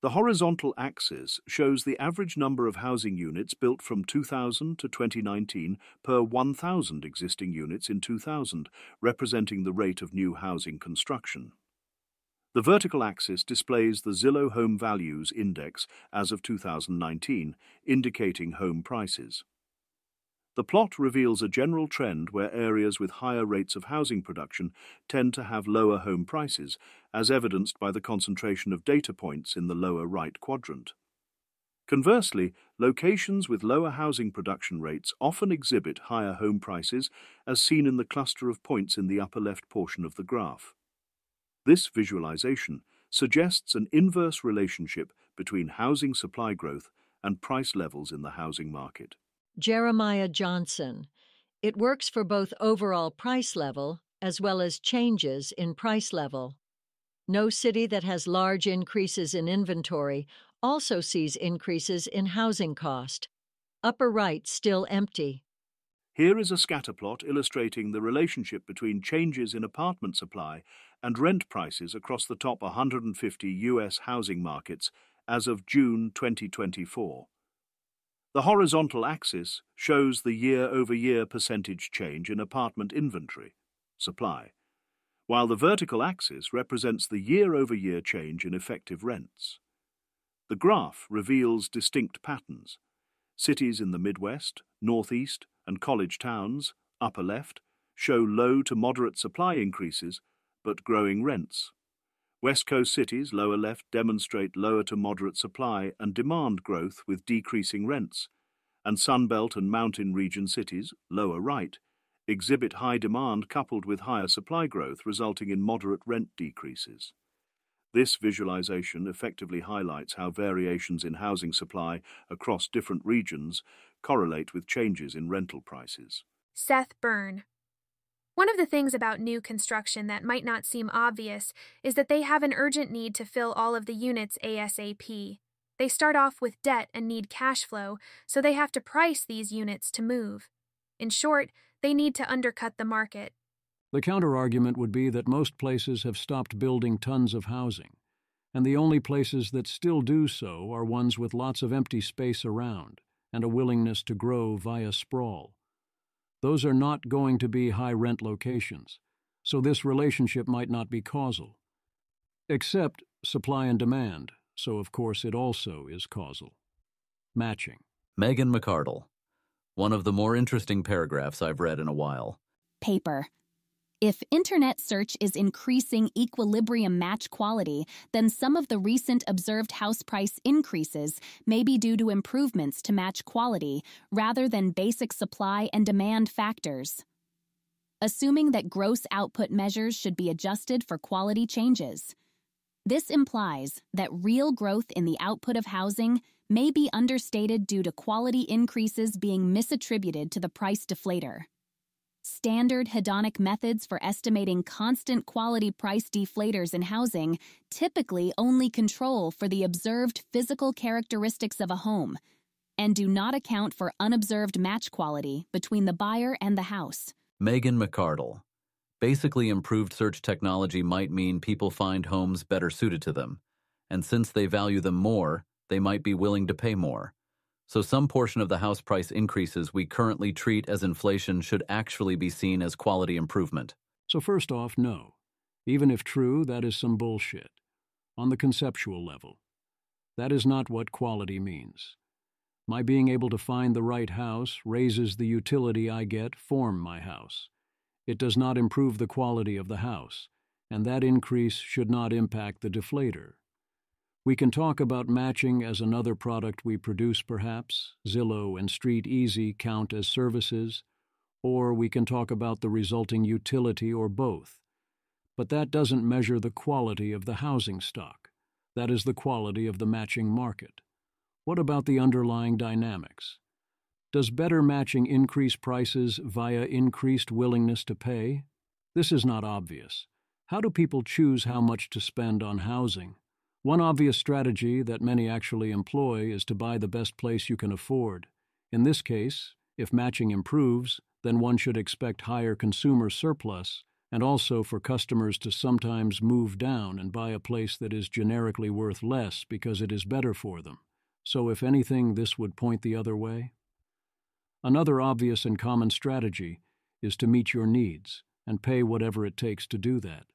[SPEAKER 20] The horizontal axis shows the average number of housing units built from 2000 to 2019 per 1,000 existing units in 2000, representing the rate of new housing construction. The vertical axis displays the Zillow Home Values Index as of 2019, indicating home prices. The plot reveals a general trend where areas with higher rates of housing production tend to have lower home prices, as evidenced by the concentration of data points in the lower right quadrant. Conversely, locations with lower housing production rates often exhibit higher home prices, as seen in the cluster of points in the upper left portion of the graph. This visualization suggests an inverse relationship between housing supply growth and price levels in the housing market.
[SPEAKER 11] Jeremiah Johnson. It works for both overall price level as well as changes in price level. No city that has large increases in inventory also sees increases in housing cost. Upper right still empty.
[SPEAKER 20] Here is a scatterplot illustrating the relationship between changes in apartment supply and rent prices across the top 150 U.S. housing markets as of June 2024. The horizontal axis shows the year-over-year percentage change in apartment inventory, supply, while the vertical axis represents the year-over-year change in effective rents. The graph reveals distinct patterns. Cities in the Midwest, Northeast, and college towns, upper left, show low to moderate supply increases, but growing rents. West Coast cities, lower left, demonstrate lower to moderate supply and demand growth with decreasing rents, and Sunbelt and mountain region cities, lower right, exhibit high demand coupled with higher supply growth, resulting in moderate rent decreases. This visualization effectively highlights how variations in housing supply across different regions correlate with changes in rental prices.
[SPEAKER 2] Seth Byrne. One of the things about new construction that might not seem obvious is that they have an urgent need to fill all of the units ASAP. They start off with debt and need cash flow, so they have to price these units to move. In short, they need to undercut the market.
[SPEAKER 1] The counterargument would be that most places have stopped building tons of housing, and the only places that still do so are ones with lots of empty space around and a willingness to grow via sprawl. Those are not going to be high-rent locations, so this relationship might not be causal. Except supply and demand, so of course it also is causal. Matching.
[SPEAKER 12] Megan McArdle. One of the more interesting paragraphs I've read in a while.
[SPEAKER 13] Paper. If internet search is increasing equilibrium match quality, then some of the recent observed house price increases may be due to improvements to match quality rather than basic supply and demand factors. Assuming that gross output measures should be adjusted for quality changes. This implies that real growth in the output of housing may be understated due to quality increases being misattributed to the price deflator. Standard hedonic methods for estimating constant quality price deflators in housing typically only control for the observed physical characteristics of a home and do not account for unobserved match quality between the buyer and the house.
[SPEAKER 12] Megan McArdle. Basically, improved search technology might mean people find homes better suited to them, and since they value them more, they might be willing to pay more. So some portion of the house price increases we currently treat as inflation should actually be seen as quality improvement.
[SPEAKER 1] So first off, no. Even if true, that is some bullshit. On the conceptual level. That is not what quality means. My being able to find the right house raises the utility I get from my house. It does not improve the quality of the house, and that increase should not impact the deflator. We can talk about matching as another product we produce perhaps. Zillow and Street Easy count as services, or we can talk about the resulting utility or both. But that doesn't measure the quality of the housing stock. That is the quality of the matching market. What about the underlying dynamics? Does better matching increase prices via increased willingness to pay? This is not obvious. How do people choose how much to spend on housing? One obvious strategy that many actually employ is to buy the best place you can afford. In this case, if matching improves, then one should expect higher consumer surplus, and also for customers to sometimes move down and buy a place that is generically worth less because it is better for them. So if anything, this would point the other way. Another obvious and common strategy is to meet your needs and pay whatever it takes to do that.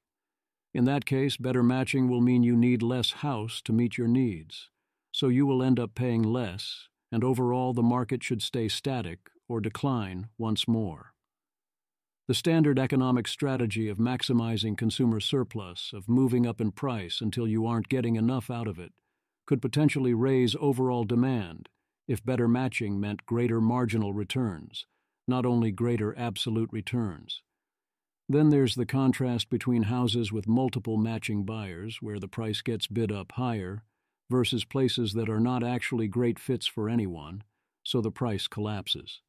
[SPEAKER 1] In that case, better matching will mean you need less house to meet your needs, so you will end up paying less, and overall the market should stay static or decline once more. The standard economic strategy of maximizing consumer surplus, of moving up in price until you aren't getting enough out of it, could potentially raise overall demand if better matching meant greater marginal returns, not only greater absolute returns. Then there's the contrast between houses with multiple matching buyers, where the price gets bid up higher, versus places that are not actually great fits for anyone, so the price collapses.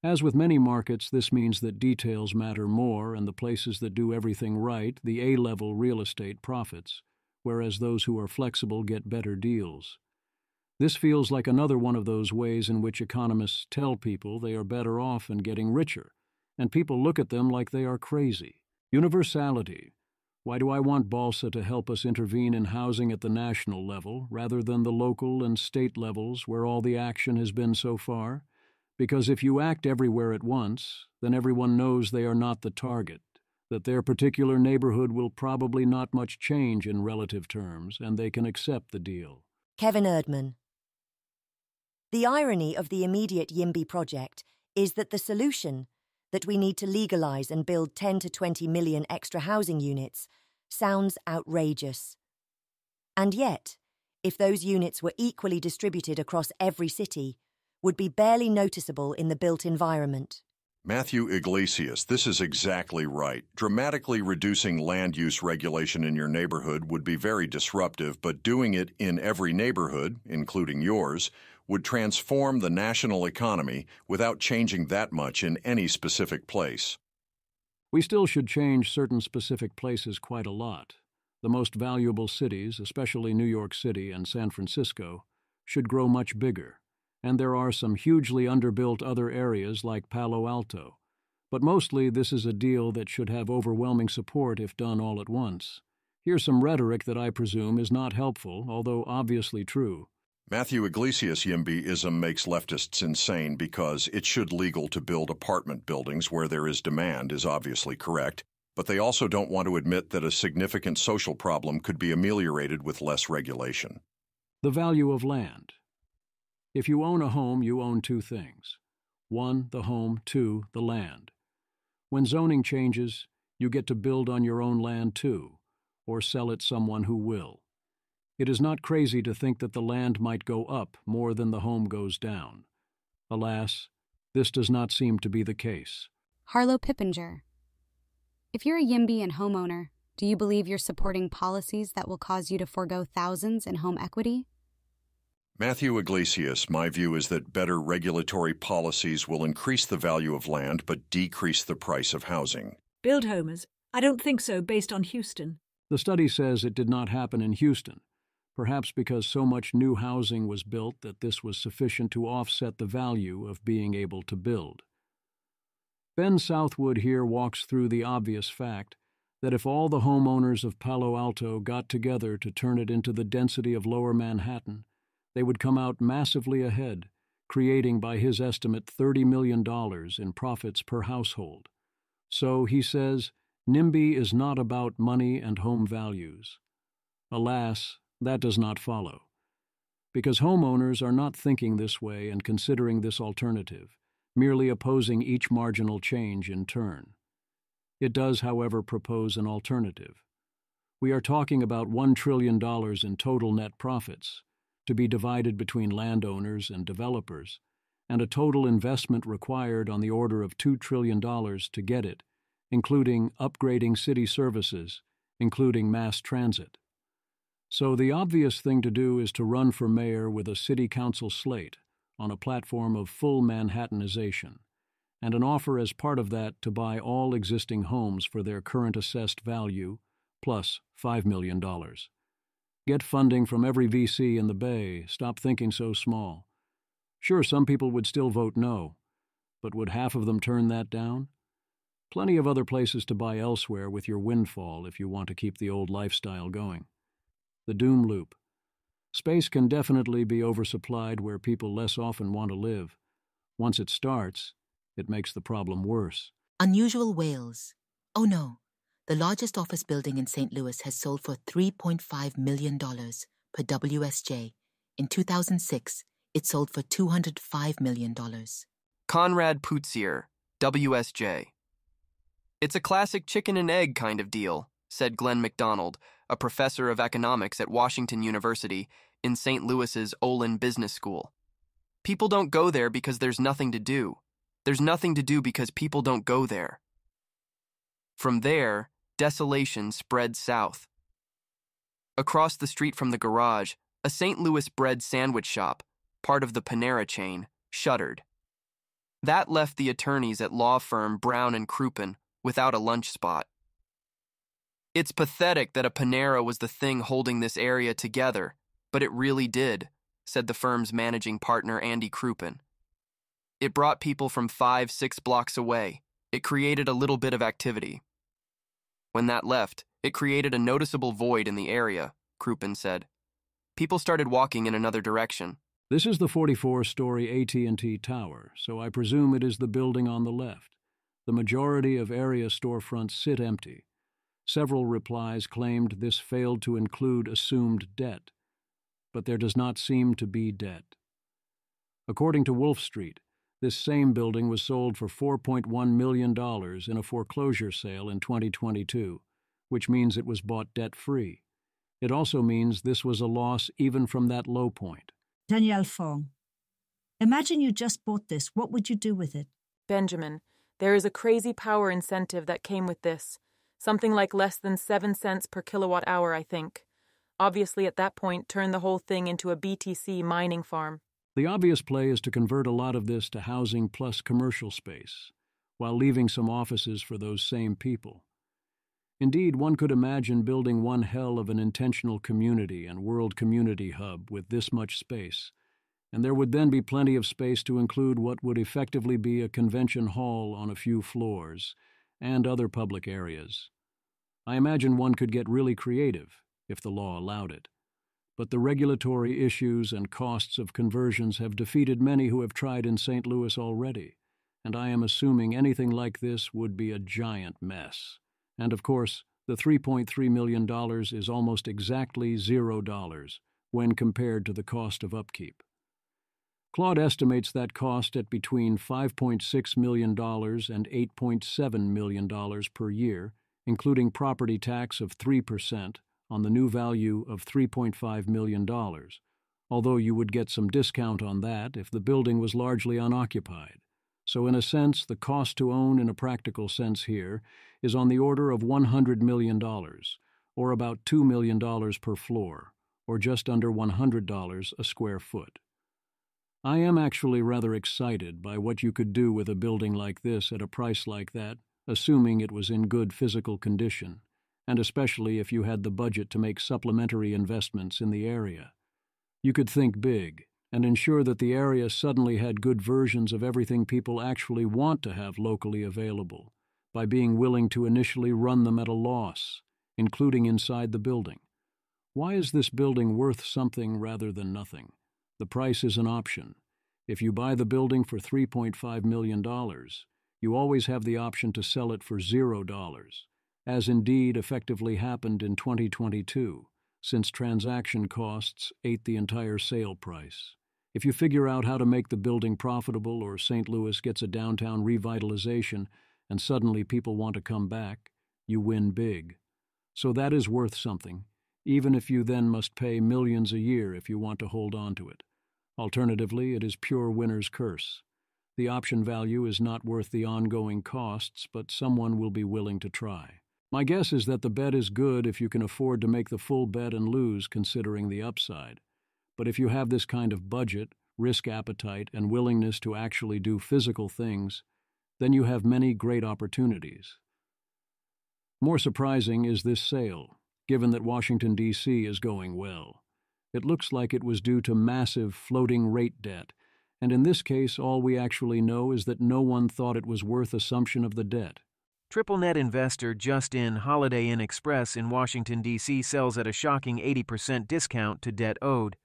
[SPEAKER 1] As with many markets, this means that details matter more, and the places that do everything right, the A-level real estate, profits, whereas those who are flexible get better deals. This feels like another one of those ways in which economists tell people they are better off and getting richer, and people look at them like they are crazy. Universality. Why do I want Balsa to help us intervene in housing at the national level rather than the local and state levels where all the action has been so far? Because if you act everywhere at once, then everyone knows they are not the target, that their particular neighborhood will probably not much change in relative terms, and they can accept the deal.
[SPEAKER 3] Kevin Erdman. The irony of the immediate YIMBY project is that the solution, that we need to legalize and build 10 to 20 million extra housing units, sounds outrageous. And yet, if those units were equally distributed across every city, would be barely noticeable in the built environment.
[SPEAKER 4] Matthew Iglesias, this is exactly right. Dramatically reducing land use regulation in your neighborhood would be very disruptive, but doing it in every neighborhood, including yours, would transform the national economy without changing that much in any specific place.
[SPEAKER 1] We still should change certain specific places quite a lot. The most valuable cities, especially New York City and San Francisco, should grow much bigger. And there are some hugely underbuilt other areas like Palo Alto. But mostly this is a deal that should have overwhelming support if done all at once. Here's some rhetoric that I presume is not helpful, although obviously true.
[SPEAKER 4] Matthew Iglesias' YIMBYism makes leftists insane because it should legal to build apartment buildings where there is demand is obviously correct, but they also don't want to admit that a significant social problem could be ameliorated with less regulation.
[SPEAKER 1] The value of land. If you own a home, you own two things. 1, the home, 2, the land. When zoning changes, you get to build on your own land too, or sell it someone who will. It is not crazy to think that the land might go up more than the home goes down. Alas, this does not seem to be the case.
[SPEAKER 5] Harlow Pippinger. If you're a YIMBY and homeowner, do you believe you're supporting policies that will cause you to forego thousands in home equity?
[SPEAKER 4] Matthew Iglesias, my view is that better regulatory policies will increase the value of land but decrease the price of housing.
[SPEAKER 15] Build homers. I don't think so based on Houston.
[SPEAKER 1] The study says it did not happen in Houston, perhaps because so much new housing was built that this was sufficient to offset the value of being able to build. Ben Southwood here walks through the obvious fact that if all the homeowners of Palo Alto got together to turn it into the density of Lower Manhattan, they would come out massively ahead, creating, by his estimate, $30 million in profits per household. So, he says, NIMBY is not about money and home values. Alas, that does not follow. Because homeowners are not thinking this way and considering this alternative, merely opposing each marginal change in turn. It does, however, propose an alternative. We are talking about $1 trillion in total net profits, to be divided between landowners and developers, and a total investment required on the order of $2 trillion to get it, including upgrading city services, including mass transit. So the obvious thing to do is to run for mayor with a city council slate on a platform of full Manhattanization, and an offer as part of that to buy all existing homes for their current assessed value, plus $5 million. Get funding from every VC in the Bay. Stop thinking so small. Sure, some people would still vote no, but would half of them turn that down? Plenty of other places to buy elsewhere with your windfall if you want to keep the old lifestyle going. The doom loop. Space can definitely be oversupplied where people less often want to live. Once it starts, it makes the problem worse.
[SPEAKER 16] Unusual Wales. Oh no. The largest office building in St. Louis has sold for $3.5 million per WSJ. In 2006, it sold for $205 million.
[SPEAKER 17] Conrad Putzier, WSJ. It's a classic chicken and egg kind of deal, said Glenn McDonald, a professor of economics at Washington University in St. Louis's Olin Business School. People don't go there because there's nothing to do. There's nothing to do because people don't go there. From there, desolation spread south. Across the street from the garage, a St. Louis bread sandwich shop, part of the Panera chain, shuttered. That left the attorneys at law firm Brown & Crouppen without a lunch spot. It's pathetic that a Panera was the thing holding this area together, but it really did. said the firm's managing partner Andy Crouppen. It brought people from 5-6 blocks away. It created a little bit of activity. When that left, it created a noticeable void in the area, Crouppen said. People started walking in another direction.
[SPEAKER 1] This is the 44-story AT&T tower, so I presume it is the building on the left. The majority of area storefronts sit empty. Several replies claimed this failed to include assumed debt, but there does not seem to be debt. According to Wolf Street, this same building was sold for $4.1 million in a foreclosure sale in 2022, which means it was bought debt-free. It also means this was a loss even from that low point.
[SPEAKER 6] Danielle Fong, imagine you just bought this. What would you do with it?
[SPEAKER 7] Benjamin, there is a crazy power incentive that came with this. Something like less than 7 cents per kilowatt hour, I think. Obviously, at that point, turn the whole thing into a BTC mining farm.
[SPEAKER 1] The obvious play is to convert a lot of this to housing plus commercial space, while leaving some offices for those same people. Indeed, one could imagine building one hell of an intentional community and world community hub with this much space, and there would then be plenty of space to include what would effectively be a convention hall on a few floors, and other public areas. I imagine one could get really creative, if the law allowed it. But the regulatory issues and costs of conversions have defeated many who have tried in St. Louis already, and I am assuming anything like this would be a giant mess. And of course, the $3.3 million is almost exactly $0 when compared to the cost of upkeep. Claude estimates that cost at between $5.6 million and $8.7 million per year, including property tax of 3% on the new value of $3.5 million, although you would get some discount on that if the building was largely unoccupied. So in a sense, the cost to own in a practical sense here is on the order of $100 million, or about $2 million per floor, or just under $100 a square foot. I am actually rather excited by what you could do with a building like this at a price like that, assuming it was in good physical condition, and especially if you had the budget to make supplementary investments in the area. You could think big and ensure that the area suddenly had good versions of everything people actually want to have locally available, by being willing to initially run them at a loss, including inside the building. Why is this building worth something rather than nothing? The price is an option. If you buy the building for $3.5 million, you always have the option to sell it for $0, as indeed effectively happened in 2022, since transaction costs ate the entire sale price. If you figure out how to make the building profitable, or St. Louis gets a downtown revitalization and suddenly people want to come back, you win big. So that is worth something, even if you then must pay millions a year if you want to hold on to it. Alternatively, it is pure winner's curse. The option value is not worth the ongoing costs, but someone will be willing to try. My guess is that the bet is good if you can afford to make the full bet and lose considering the upside. But if you have this kind of budget, risk appetite, and willingness to actually do physical things, then you have many great opportunities. More surprising is this sale, given that Washington, D.C. is going well. It looks like it was due to massive floating rate debt, and in this case all we actually know is that no one thought it was worth assumption of the debt.
[SPEAKER 8] Triple net investor Just In Holiday Inn Express in Washington, D.C. sells at a shocking 80% discount to debt owed.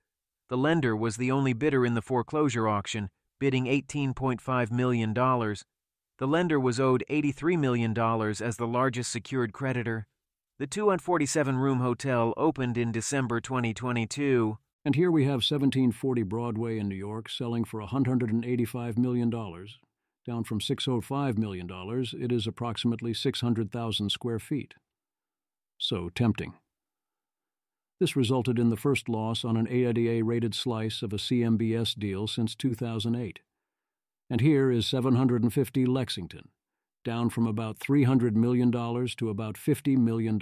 [SPEAKER 8] The lender was the only bidder in the foreclosure auction, bidding $18.5 million. The lender was owed $83 million as the largest secured creditor. The 247-room hotel opened in December 2022.
[SPEAKER 1] And here we have 1740 Broadway in New York selling for $185 million. Down from $605 million, it is approximately 600,000 square feet. So tempting. This resulted in the first loss on an AIDA-rated slice of a CMBS deal since 2008. And here is 750 Lexington, down from about $300 million to about $50 million.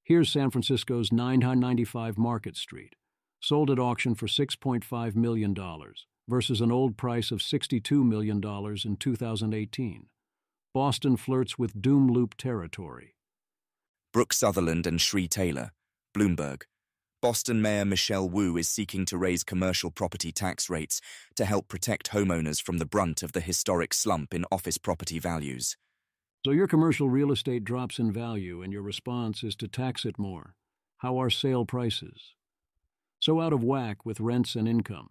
[SPEAKER 1] Here's San Francisco's 995 Market Street, sold at auction for $6.5 million versus an old price of $62 million in 2018. Boston flirts with doom loop territory.
[SPEAKER 18] Brooke Sutherland and Shree Taylor, Bloomberg.
[SPEAKER 9] Boston Mayor Michelle Wu is seeking to raise commercial property tax rates to help protect homeowners from the brunt of the historic slump in office property values.
[SPEAKER 1] So your commercial real estate drops in value and your response is to tax it more. How are sale prices? So out of whack with rents and income.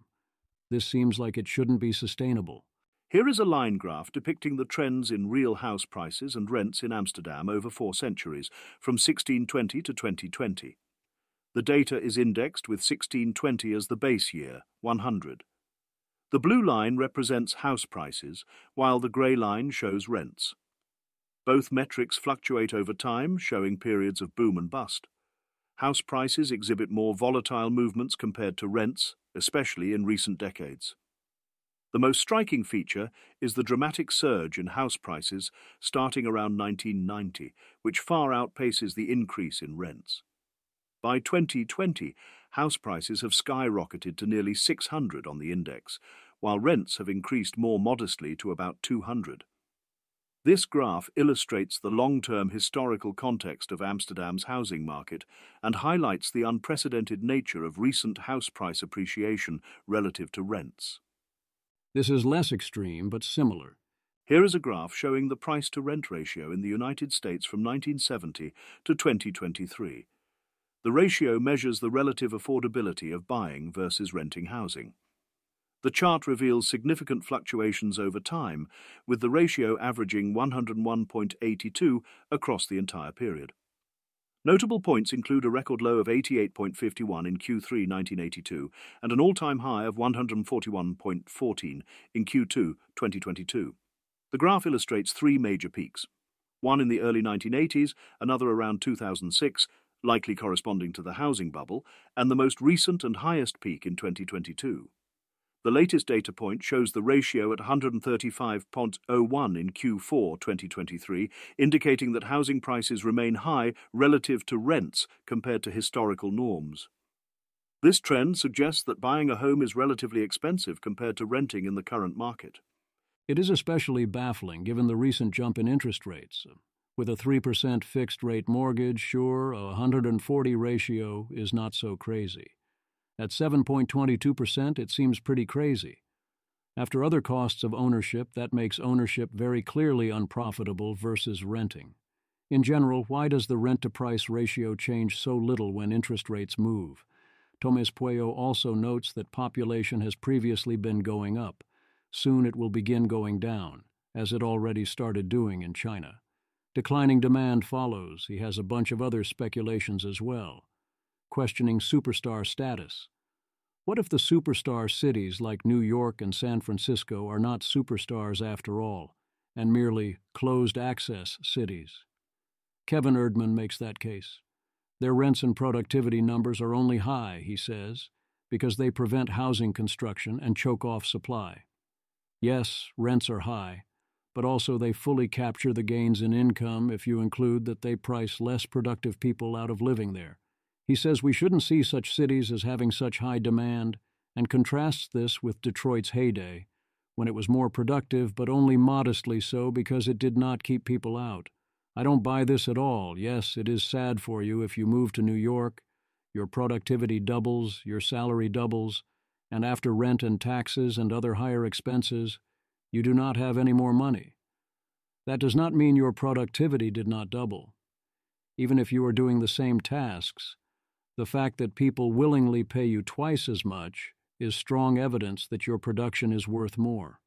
[SPEAKER 1] This seems like it shouldn't be sustainable.
[SPEAKER 20] Here is a line graph depicting the trends in real house prices and rents in Amsterdam over 4 centuries, from 1620 to 2020. The data is indexed with 1620 as the base year, 100. The blue line represents house prices, while the grey line shows rents. Both metrics fluctuate over time, showing periods of boom and bust. House prices exhibit more volatile movements compared to rents, especially in recent decades. The most striking feature is the dramatic surge in house prices starting around 1990, which far outpaces the increase in rents. By 2020, house prices have skyrocketed to nearly 600 on the index, while rents have increased more modestly to about 200. This graph illustrates the long-term historical context of Amsterdam's housing market and highlights the unprecedented nature of recent house price appreciation relative to rents.
[SPEAKER 1] This is less extreme, but similar.
[SPEAKER 20] Here is a graph showing the price-to-rent ratio in the United States from 1970 to 2023. The ratio measures the relative affordability of buying versus renting housing. The chart reveals significant fluctuations over time, with the ratio averaging 101.82 across the entire period. Notable points include a record low of 88.51 in Q3 1982 and an all-time high of 141.14 in Q2 2022. The graph illustrates 3 major peaks, one in the early 1980s, another around 2006, likely corresponding to the housing bubble, and the most recent and highest peak in 2022. The latest data point shows the ratio at 135.01 in Q4 2023, indicating that housing prices remain high relative to rents compared to historical norms. This trend suggests that buying a home is relatively expensive compared to renting in the current market.
[SPEAKER 1] It is especially baffling given the recent jump in interest rates. With a 3% fixed-rate mortgage, sure, a 140 ratio is not so crazy. At 7.22%, it seems pretty crazy. After other costs of ownership, that makes ownership very clearly unprofitable versus renting. In general, why does the rent-to-price ratio change so little when interest rates move? Thomas Pueyo also notes that population has previously been going up. Soon it will begin going down, as it already started doing in China. Declining demand follows. He has a bunch of other speculations as well. Questioning superstar status. What if the superstar cities like New York and San Francisco are not superstars after all, and merely closed-access cities? Kevin Erdman makes that case. Their rents and productivity numbers are only high, he says, because they prevent housing construction and choke off supply. Yes, rents are high, but also they fully capture the gains in income if you include that they price less productive people out of living there. He says we shouldn't see such cities as having such high demand and contrasts this with Detroit's heyday, when it was more productive but only modestly so because it did not keep people out. I don't buy this at all. Yes, it is sad for you if you move to New York, your productivity doubles, your salary doubles, and after rent and taxes and other higher expenses, you do not have any more money. That does not mean your productivity did not double. Even if you are doing the same tasks, the fact that people willingly pay you twice as much is strong evidence that your production is worth more.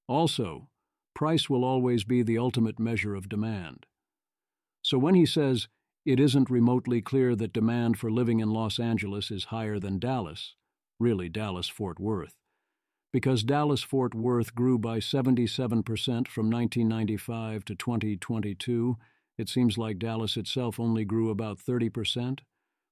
[SPEAKER 1] Also, price will always be the ultimate measure of demand. So when he says it isn't remotely clear that demand for living in Los Angeles is higher than Dallas, really Dallas-Fort Worth, because Dallas-Fort Worth grew by 77% from 1995 to 2022, it seems like Dallas itself only grew about 30%,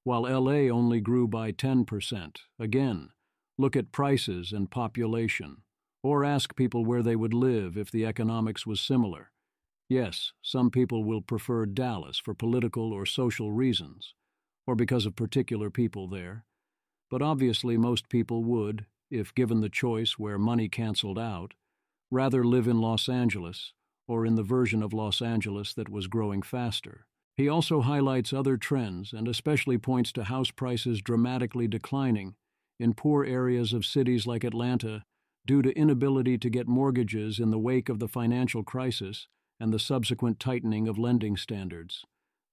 [SPEAKER 1] while LA only grew by 10%. Again, look at prices and population, or ask people where they would live if the economics was similar. Yes, some people will prefer Dallas for political or social reasons, or because of particular people there, but obviously most people would, if given the choice where money canceled out, rather live in Los Angeles or in the version of Los Angeles that was growing faster. He also highlights other trends and especially points to house prices dramatically declining in poor areas of cities like Atlanta due to inability to get mortgages in the wake of the financial crisis and the subsequent tightening of lending standards.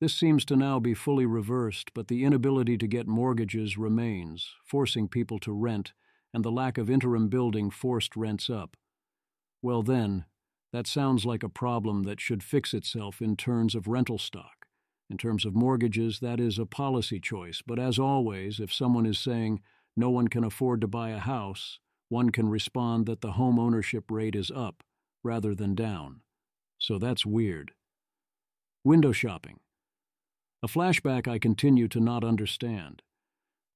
[SPEAKER 1] This seems to now be fully reversed, but the inability to get mortgages remains, forcing people to rent, and the lack of interim building forced rents up. Well then, that sounds like a problem that should fix itself in terms of rental stock. In terms of mortgages, that is a policy choice, but as always, if someone is saying no one can afford to buy a house, one can respond that the home ownership rate is up rather than down. So that's weird. Window shopping. A flashback I continue to not understand.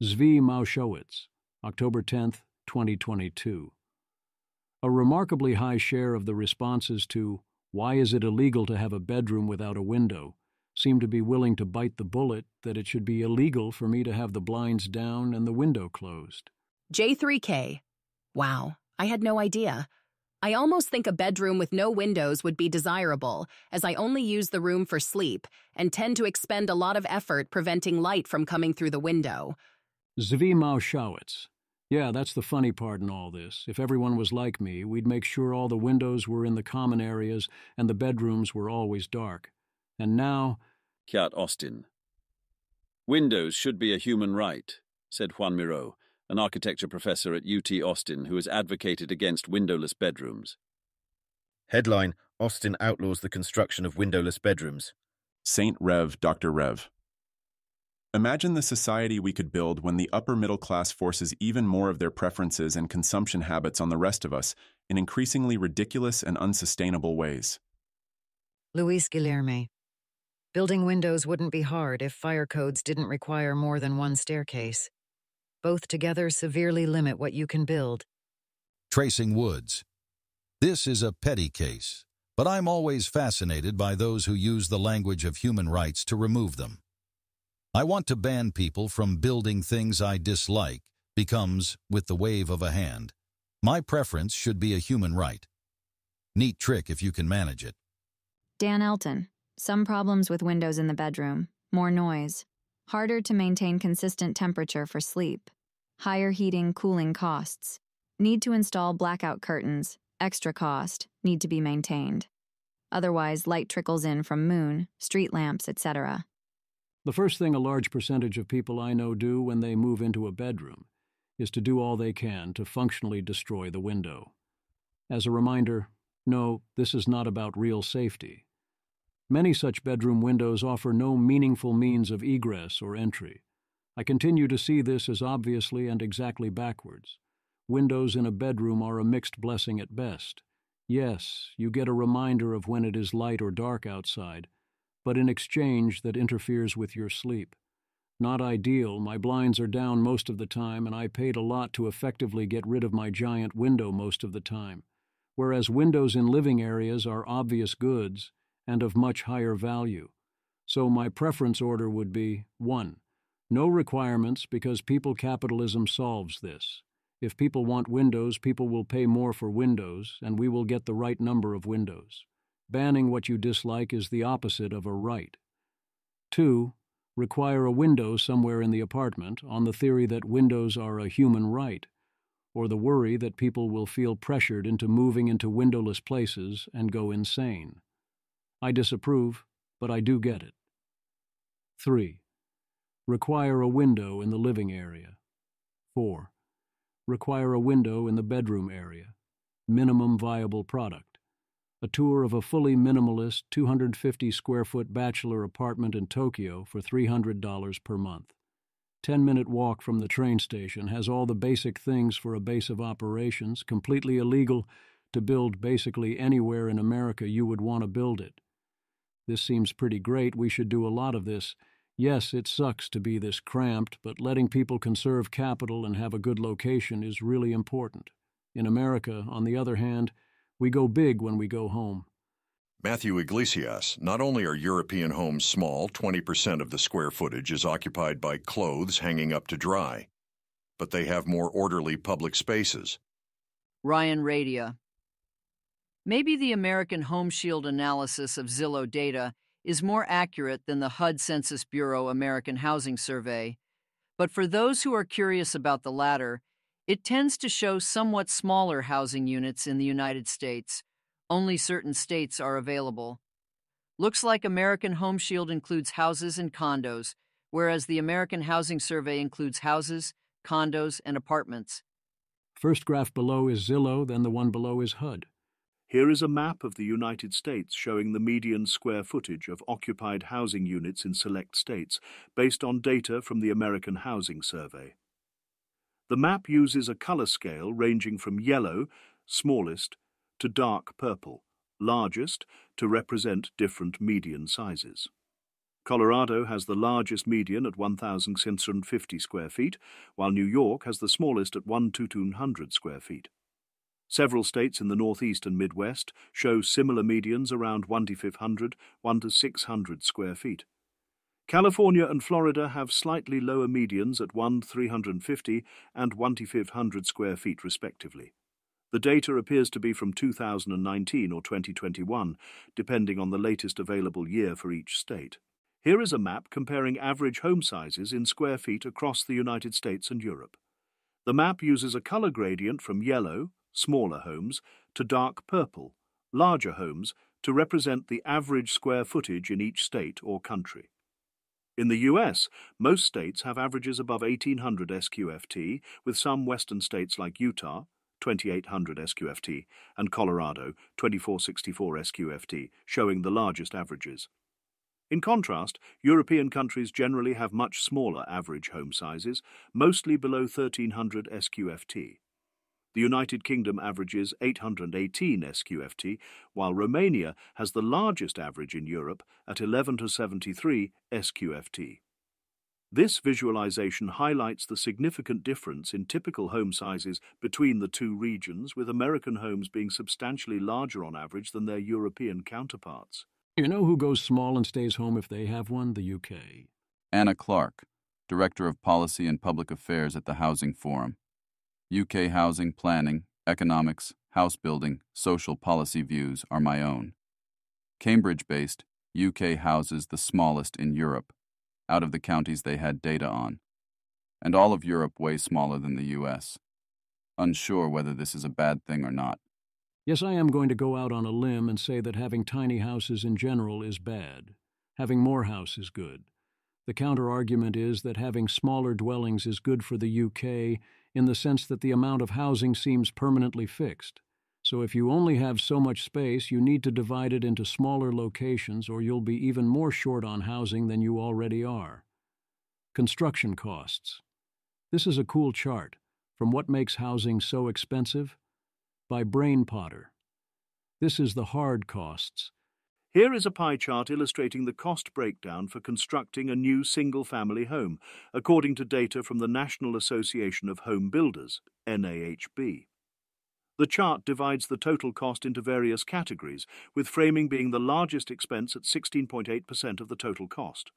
[SPEAKER 1] Zvi Mowshowitz, October 10, 2022. A remarkably high share of the responses to "Why is it illegal to have a bedroom without a window?" seem to be willing to bite the bullet that it should be illegal for me to have the blinds down and the window closed.
[SPEAKER 10] J3K. Wow, I had no idea. I almost think a bedroom with no windows would be desirable, as I only use the room for sleep and tend to expend a lot of effort preventing light from coming through the window.
[SPEAKER 1] Zvi Mowshowitz. Yeah, that's the funny part in all this. If everyone was like me, we'd make sure all the windows were in the common areas and the bedrooms were always dark. And now...
[SPEAKER 14] Kiat Austin. Windows should be a human right, said Juan Miro, an architecture professor at UT Austin who has advocated against windowless bedrooms.
[SPEAKER 18] Headline, Austin outlaws the construction of windowless bedrooms.
[SPEAKER 19] Saint Rev. Dr. Rev. Imagine the society we could build when the upper middle class forces even more of their preferences and consumption habits on the rest of us in increasingly ridiculous and unsustainable ways.
[SPEAKER 21] Luis Guilherme. Building windows wouldn't be hard if fire codes didn't require more than one staircase. Both together severely limit what you can build.
[SPEAKER 22] Tracing Woods. This is a petty case, but I'm always fascinated by those who use the language of human rights to remove them. I want to ban people from building things I dislike becomes, with the wave of a hand. My preference should be a human right. Neat trick if you can manage it.
[SPEAKER 23] Dan Elton. Some problems with windows in the bedroom. More noise. Harder to maintain consistent temperature for sleep. Higher heating, cooling costs. Need to install blackout curtains. Extra cost. Need to be maintained. Otherwise, light trickles in from moon, street lamps, etc.
[SPEAKER 1] The first thing a large percentage of people I know do when they move into a bedroom is to do all they can to functionally destroy the window. As a reminder, no, this is not about real safety. Many such bedroom windows offer no meaningful means of egress or entry. I continue to see this as obviously and exactly backwards. Windows in a bedroom are a mixed blessing at best. Yes, you get a reminder of when it is light or dark outside, but in exchange that interferes with your sleep. Not ideal, my blinds are down most of the time and I paid a lot to effectively get rid of my giant window most of the time. Whereas windows in living areas are obvious goods and of much higher value. So my preference order would be 1. No requirements because people capitalism solves this. If people want windows, people will pay more for windows, and we will get the right number of windows. Banning what you dislike is the opposite of a right. 2. Require a window somewhere in the apartment on the theory that windows are a human right, or the worry that people will feel pressured into moving into windowless places and go insane. I disapprove, but I do get it. 3. Require a window in the living area. 4. Require a window in the bedroom area. Minimum viable product. A tour of a fully minimalist 250-square-foot bachelor apartment in Tokyo for $300 per month. 10-minute walk from the train station, has all the basic things for a base of operations, completely illegal to build basically anywhere in America you would want to build it. This seems pretty great, we should do a lot of this. Yes, it sucks to be this cramped, but letting people conserve capital and have a good location is really important. In America, on the other hand, we go big when we go home.
[SPEAKER 4] Matthew Iglesias, not only are European homes small, 20% of the square footage is occupied by clothes hanging up to dry, but they have more orderly public spaces.
[SPEAKER 24] Ryan Radia. Maybe the American Home Shield analysis of Zillow data
[SPEAKER 2] is more accurate than the HUD Census Bureau American Housing Survey, but for those who are curious about the latter, it tends to show somewhat smaller housing units in the United States. Only certain states are available. Looks like American Home Shield includes houses and condos, whereas the American Housing Survey includes houses, condos, and apartments.
[SPEAKER 1] First graph below is Zillow, then the one below is HUD.
[SPEAKER 20] Here is a map of the United States showing the median square footage of occupied housing units in select states, based on data from the American Housing Survey. The map uses a color scale ranging from yellow, smallest, to dark purple, largest, to represent different median sizes. Colorado has the largest median at 1,650 square feet, while New York has the smallest at 1,200 square feet. Several states in the Northeast and Midwest show similar medians around 1,500, 1,600 square feet. California and Florida have slightly lower medians at 1,350 and 1,500 square feet respectively. The data appears to be from 2019 or 2021, depending on the latest available year for each state. Here is a map comparing average home sizes in square feet across the United States and Europe. The map uses a color gradient from yellow, smaller homes, to dark purple, larger homes, to represent the average square footage in each state or country. In the US, most states have averages above 1,800 SQFT, with some western states like Utah, 2,800 SQFT, and Colorado, 2,464 SQFT, showing the largest averages. In contrast, European countries generally have much smaller average home sizes, mostly below 1,300 SQFT. The United Kingdom averages 818 SQFT, while Romania has the largest average in Europe at 1173 SQFT. This visualization highlights the significant difference in typical home sizes between the two regions, with American homes being substantially larger on average than their European counterparts.
[SPEAKER 1] You know who goes small and stays home if they have one? The UK.
[SPEAKER 11] Anna Clark, Director of Policy and Public Affairs at the Housing Forum. UK housing planning, economics, house building, social policy views are my own. Cambridge-based, UK houses the smallest in Europe, out of the counties they had data on, and all of Europe way smaller than the US. Unsure whether this is a bad thing or not.
[SPEAKER 1] Yes, I am going to go out on a limb and say that having tiny houses in general is bad. Having more house is good. The counter-argument is that having smaller dwellings is good for the UK in the sense that the amount of housing seems permanently fixed. So if you only have so much space, you need to divide it into smaller locations or you'll be even more short on housing than you already are. Construction costs. This is a cool chart. From What Makes Housing So Expensive? By Brain Potter. This is the hard costs.
[SPEAKER 20] Here is a pie chart illustrating the cost breakdown for constructing a new single-family home, according to data from the National Association of Home Builders, NAHB. The chart divides the total cost into various categories, with framing being the largest expense at 16.8% of the total cost.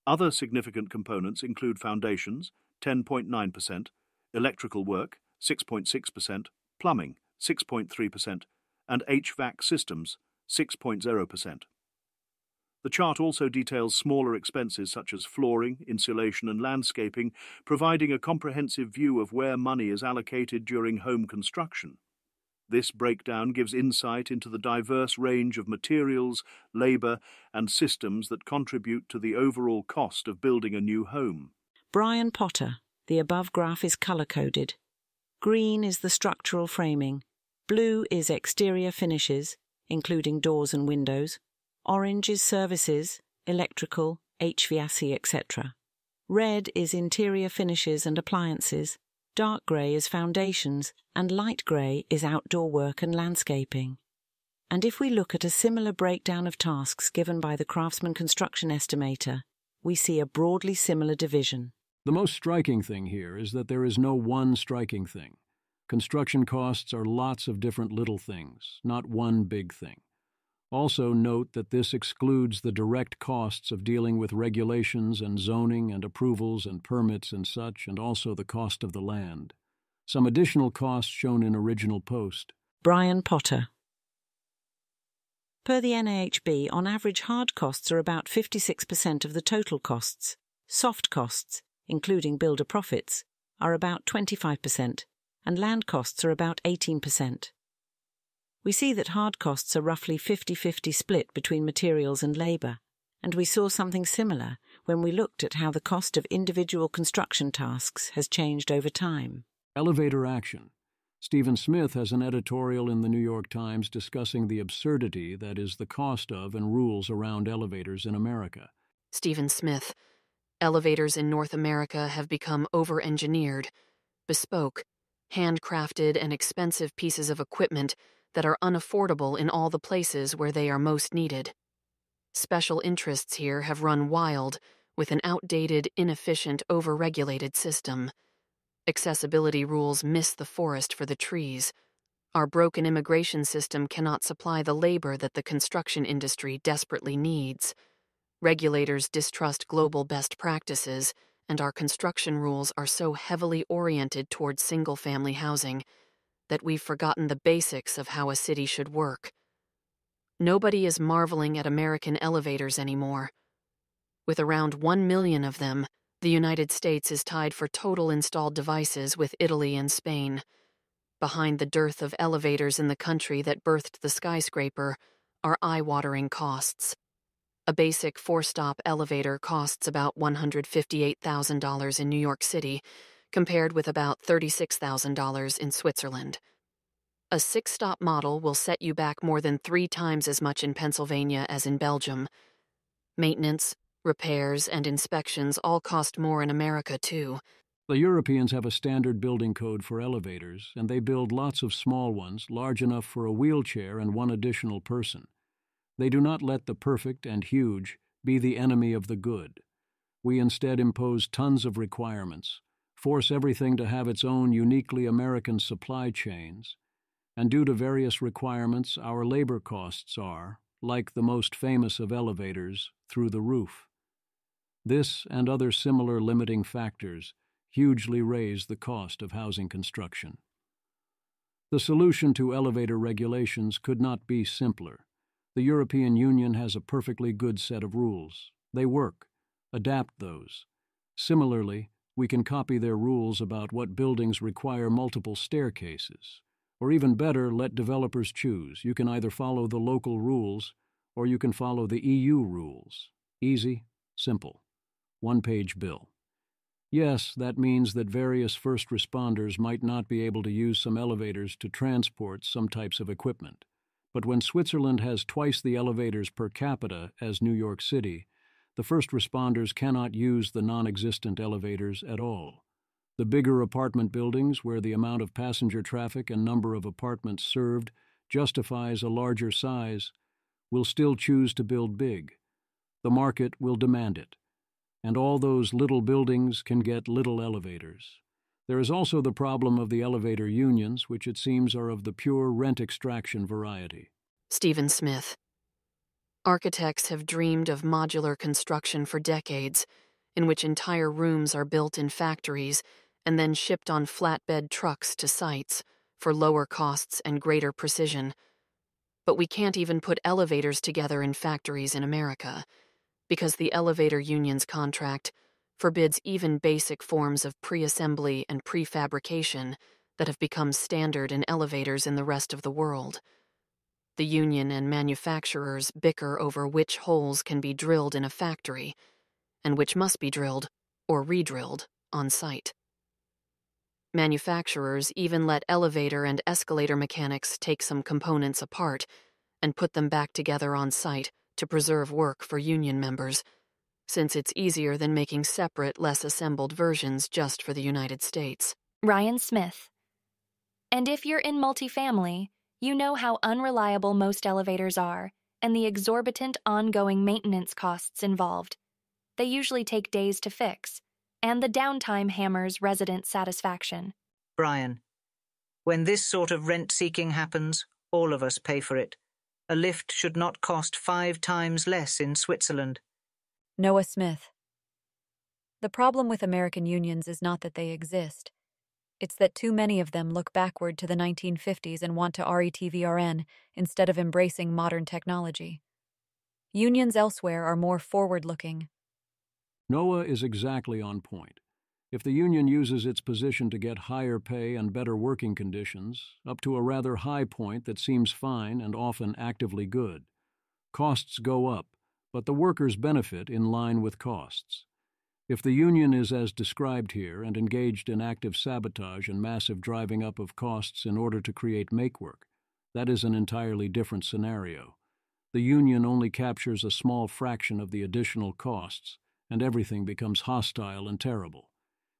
[SPEAKER 20] Other significant components include foundations, 10.9%, electrical work, 6.6%, plumbing, 6.3%, and HVAC systems, 6.0%. The chart also details smaller expenses such as flooring, insulation, and landscaping, providing a comprehensive view of where money is allocated during home construction. This breakdown gives insight into the diverse range of materials, labor, and systems that contribute to the overall cost of building a new home.
[SPEAKER 13] Brian Potter. The above graph is color-coded. Green is the structural framing. Blue is exterior finishes, including doors and windows. Orange is services, electrical, HVAC, etc. Red is interior finishes and appliances. Dark grey is foundations, and light grey is outdoor work and landscaping. And if we look at a similar breakdown of tasks given by the Craftsman Construction Estimator, we see a broadly similar division.
[SPEAKER 1] The most striking thing here is that there is no one striking thing. Construction costs are lots of different little things, not one big thing. Also note that this excludes the direct costs of dealing with regulations and zoning and approvals and permits and such, and also the cost of the land. Some additional costs shown in original post.
[SPEAKER 13] Brian Potter. Per the NAHB, on average hard costs are about 56% of the total costs. Soft costs, including builder profits, are about 25%, and land costs are about 18%. We see that hard costs are roughly 50-50 split between materials and labour, and we saw something similar when we looked at how the cost of individual construction tasks has changed over time.
[SPEAKER 1] Elevator action. Stephen Smith has an editorial in the New York Times discussing the absurdity that is the cost of and rules around elevators in America.
[SPEAKER 3] Stephen Smith. Elevators in North America have become over-engineered, bespoke, handcrafted and expensive pieces of equipment that are unaffordable in all the places where they are most needed. Special interests here have run wild with an outdated, inefficient, over-regulated system. Accessibility rules miss the forest for the trees. Our broken immigration system cannot supply the labor that the construction industry desperately needs. Regulators distrust global best practices, and our construction rules are so heavily oriented towards single-family housing that we've forgotten the basics of how a city should work. Nobody is marveling at American elevators anymore. With around 1 million of them, the United States is tied for total installed devices with Italy and Spain. Behind the dearth of elevators in the country that birthed the skyscraper are eye-watering costs. A basic 4-stop elevator costs about $158,000 in New York City, compared with about $36,000 in Switzerland. A 6-stop model will set you back more than 3 times as much in Pennsylvania as in Belgium. Maintenance, repairs, and inspections all cost more in America, too.
[SPEAKER 1] The Europeans have a standard building code for elevators, and they build lots of small ones, large enough for a wheelchair and 1 additional person. They do not let the perfect and huge be the enemy of the good. We instead impose tons of requirements, force everything to have its own uniquely American supply chains, and due to various requirements, our labor costs are, like the most famous of elevators, through the roof. This and other similar limiting factors hugely raise the cost of housing construction. The solution to elevator regulations could not be simpler. The European Union has a perfectly good set of rules. They work. Adapt those. Similarly, we can copy their rules about what buildings require multiple staircases. Or even better, let developers choose. You can either follow the local rules or you can follow the EU rules. Easy, simple. 1-page bill. Yes, that means that various first responders might not be able to use some elevators to transport some types of equipment. But when Switzerland has twice the elevators per capita as New York City, the first responders cannot use the non-existent elevators at all. The bigger apartment buildings, where the amount of passenger traffic and number of apartments served justifies a larger size, will still choose to build big. The market will demand it. And all those little buildings can get little elevators. There is also the problem of the elevator unions, which it seems are of the pure rent extraction variety.
[SPEAKER 3] Stephen Smith. Architects have dreamed of modular construction for decades, in which entire rooms are built in factories and then shipped on flatbed trucks to sites for lower costs and greater precision. But we can't even put elevators together in factories in America, because the elevator union's contract forbids even basic forms of pre-assembly and prefabrication that have become standard in elevators in the rest of the world. The union and manufacturers bicker over which holes can be drilled in a factory and which must be drilled or re-drilled on site. Manufacturers even let elevator and escalator mechanics take some components apart and put them back together on site to preserve work for union members, since it's easier than making separate, less assembled versions just for the United States.
[SPEAKER 5] Ryan Smith. And if you're in multifamily, you know how unreliable most elevators are and the exorbitant ongoing maintenance costs involved. They usually take days to fix, and the downtime hammers resident satisfaction.
[SPEAKER 12] Brian, when this sort of rent-seeking happens, all of us pay for it. A lift should not cost 5 times less in Switzerland.
[SPEAKER 24] Noah Smith. The problem with American unions is not that they exist.
[SPEAKER 15] It's that too many of them look backward to the 1950s and want to RETVRN instead of embracing modern technology. Unions elsewhere are more forward-looking.
[SPEAKER 1] Noah is exactly on point. If the union uses its position to get higher pay and better working conditions, up to a rather high point that seems fine and often actively good, costs go up, but the workers benefit in line with costs. If the union is as described here and engaged in active sabotage and massive driving up of costs in order to create make-work, that is an entirely different scenario. The union only captures a small fraction of the additional costs, and everything becomes hostile and terrible.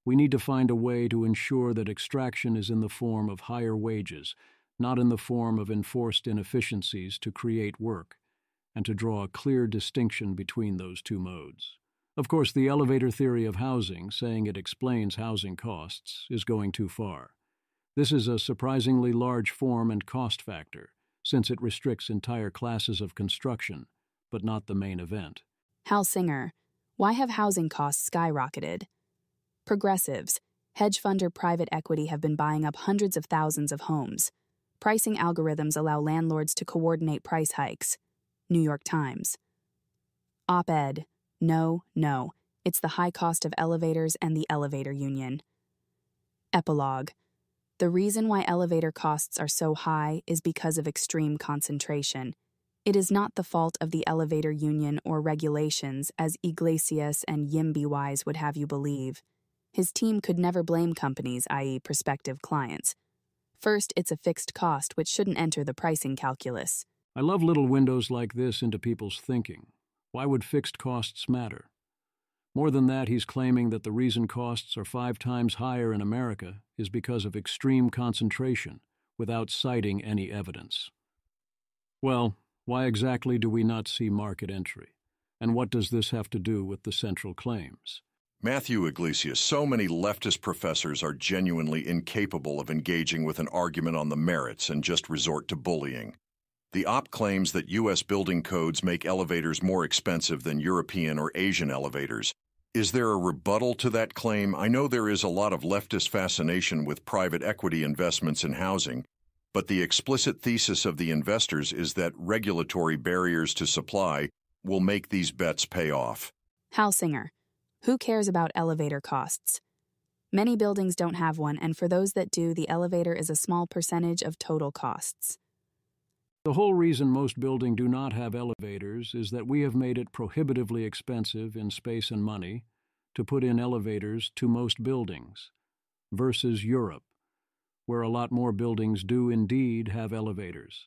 [SPEAKER 1] We need to find a way to ensure that extraction is in the form of higher wages, not in the form of enforced inefficiencies to create work, and to draw a clear distinction between those two modes. Of course, the elevator theory of housing, saying it explains housing costs, is going too far. This is a surprisingly large form and cost factor, since it restricts entire classes of construction, but not the main event.
[SPEAKER 16] Hal Singer, why have housing costs skyrocketed? Progressives, hedge fund or private equity have been buying up hundreds of thousands of homes. Pricing algorithms allow landlords to coordinate price hikes. New York Times. Op-ed. No, it's the high cost of elevators and the elevator union. Epilogue. The reason why elevator costs are so high is because of extreme concentration. It is not the fault of the elevator union or regulations, as Iglesias and Yimby Wise would have you believe. His team could never blame companies, i.e. prospective clients. First, it's a fixed cost which shouldn't enter the pricing calculus.
[SPEAKER 1] I love little windows like this into people's thinking. Why would fixed costs matter? More than that, he's claiming that the reason costs are 5 times higher in America is because of extreme concentration, without citing any evidence. Well, why exactly do we not see market entry? And what does this have to do with the central claims?
[SPEAKER 4] Matthew Iglesias, so many leftist professors are genuinely incapable of engaging with an argument on the merits and just resort to bullying. The op claims that U.S. building codes make elevators more expensive than European or Asian elevators. Is there a rebuttal to that claim? I know there is a lot of leftist fascination with private equity investments in housing, but the explicit thesis of the investors is that regulatory barriers to supply will make these bets pay off.
[SPEAKER 16] Hal Singer. Who cares about elevator costs? Many buildings don't have one, and for those that do, the elevator is a small percentage of total costs.
[SPEAKER 1] The whole reason most buildings do not have elevators is that we have made it prohibitively expensive in space and money to put in elevators to most buildings, versus Europe, where a lot more buildings do indeed have elevators.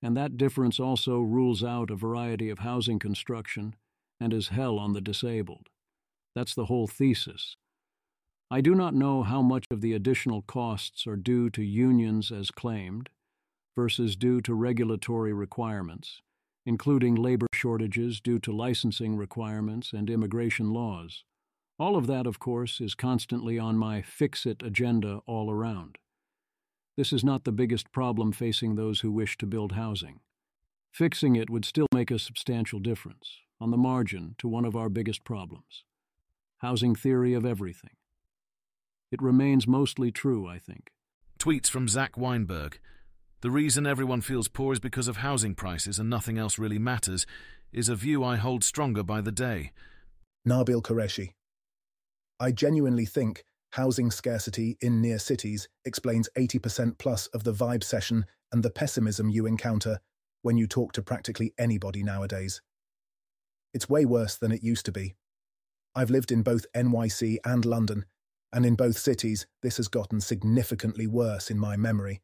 [SPEAKER 1] And that difference also rules out a variety of housing construction and is hell on the disabled. That's the whole thesis. I do not know how much of the additional costs are due to unions as claimed, versus due to regulatory requirements, including labor shortages due to licensing requirements and immigration laws. All of that, of course, is constantly on my fix-it agenda all around. This is not the biggest problem facing those who wish to build housing. Fixing it would still make a substantial difference, on the margin, to one of our biggest problems. Housing theory of everything. It remains mostly true, I think.
[SPEAKER 17] Tweets from Zach Weinberg. The reason everyone feels poor is because of housing prices and nothing else really matters is a view I hold stronger by the day.
[SPEAKER 24] Nabil Qureshi. I genuinely think housing scarcity in near cities explains 80% plus of the vibe session and the pessimism you encounter when you talk to practically anybody nowadays. It's way worse than it used to be. I've lived in both NYC and London, and in both cities this has gotten significantly worse in my memory.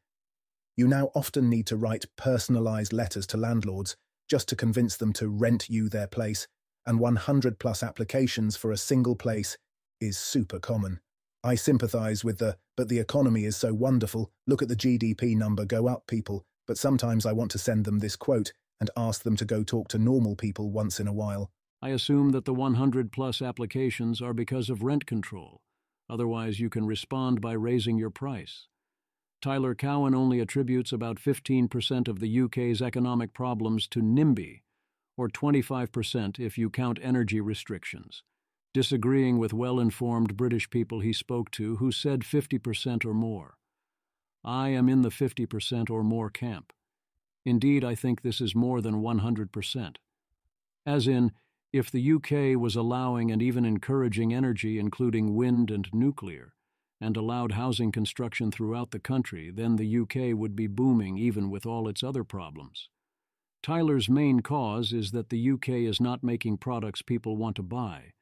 [SPEAKER 24] You now often need to write personalised letters to landlords just to convince them to rent you their place, and 100+ applications for a single place is super common. I sympathise with but the economy is so wonderful, look at the GDP number go up people, but sometimes I want to send them this quote and ask them to go talk to normal people once in a while.
[SPEAKER 1] I assume that the 100+ applications are because of rent control. Otherwise, you can respond by raising your price. Tyler Cowen only attributes about 15% of the UK's economic problems to NIMBY, or 25% if you count energy restrictions. disagreeing with well-informed British people he spoke to who said 50% or more. I am in the 50% or more camp. Indeed, I think this is more than 100%. As in, if the UK was allowing and even encouraging energy, including wind and nuclear, and allowed housing construction throughout the country, then the UK would be booming even with all its other problems. Tyler's main cause is that the UK is not making products people want to buy,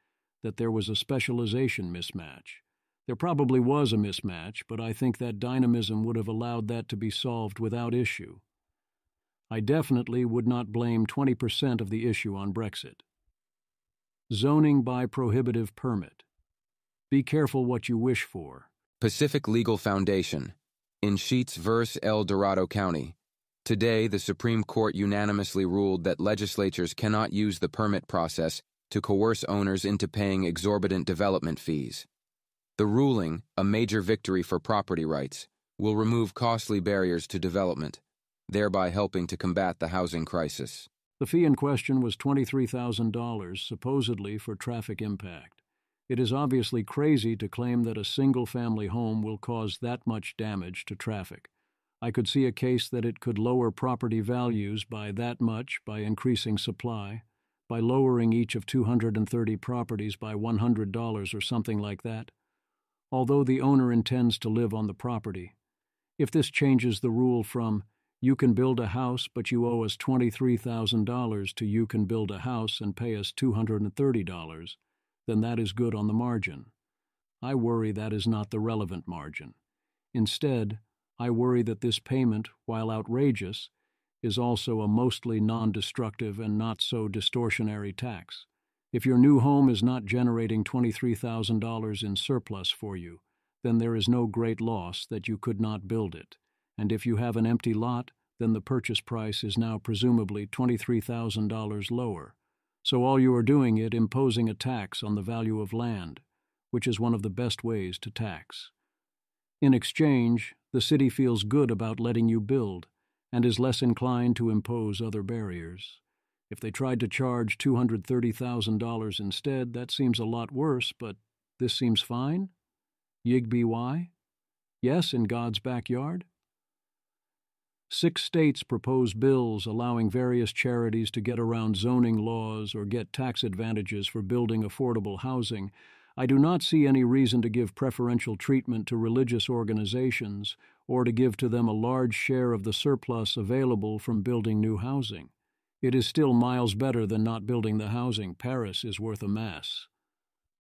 [SPEAKER 1] that there was a specialization mismatch. There probably was a mismatch, but I think that dynamism would have allowed that to be solved without issue. I definitely would not blame 20% of the issue on Brexit. Zoning by prohibitive permit. Be careful what you wish for.
[SPEAKER 6] Pacific Legal Foundation, in Sheets v. El Dorado County. Today, the Supreme Court unanimously ruled that legislatures cannot use the permit process to coerce owners into paying exorbitant development fees. The ruling, a major victory for property rights, will remove costly barriers to development, thereby helping to combat the housing crisis.
[SPEAKER 1] The fee in question was $23,000, supposedly for traffic impact. It is obviously crazy to claim that a single-family home will cause that much damage to traffic. I could see a case that it could lower property values by that much by increasing supply, by lowering each of 230 properties by $100 or something like that, although the owner intends to live on the property. If this changes the rule from "you can build a house but you owe us $23,000" to "you can build a house and pay us $230, then that is good on the margin. I worry that is not the relevant margin. Instead, I worry that this payment, while outrageous, is also a mostly non-destructive and not so distortionary tax. If your new home is not generating $23,000 in surplus for you, then there is no great loss that you could not build it. And if you have an empty lot, then the purchase price is now presumably $23,000 lower. So all you are doing is imposing a tax on the value of land, which is one of the best ways to tax. In exchange, the city feels good about letting you build and is less inclined to impose other barriers. If they tried to charge $230,000 instead, that seems a lot worse, but this seems fine? Yigby why? Yes, in God's backyard? 6 states propose bills allowing various charities to get around zoning laws or get tax advantages for building affordable housing. I do not see any reason to give preferential treatment to religious organizations or to give to them a large share of the surplus available from building new housing. It is still miles better than not building the housing. Paris is worth a mass.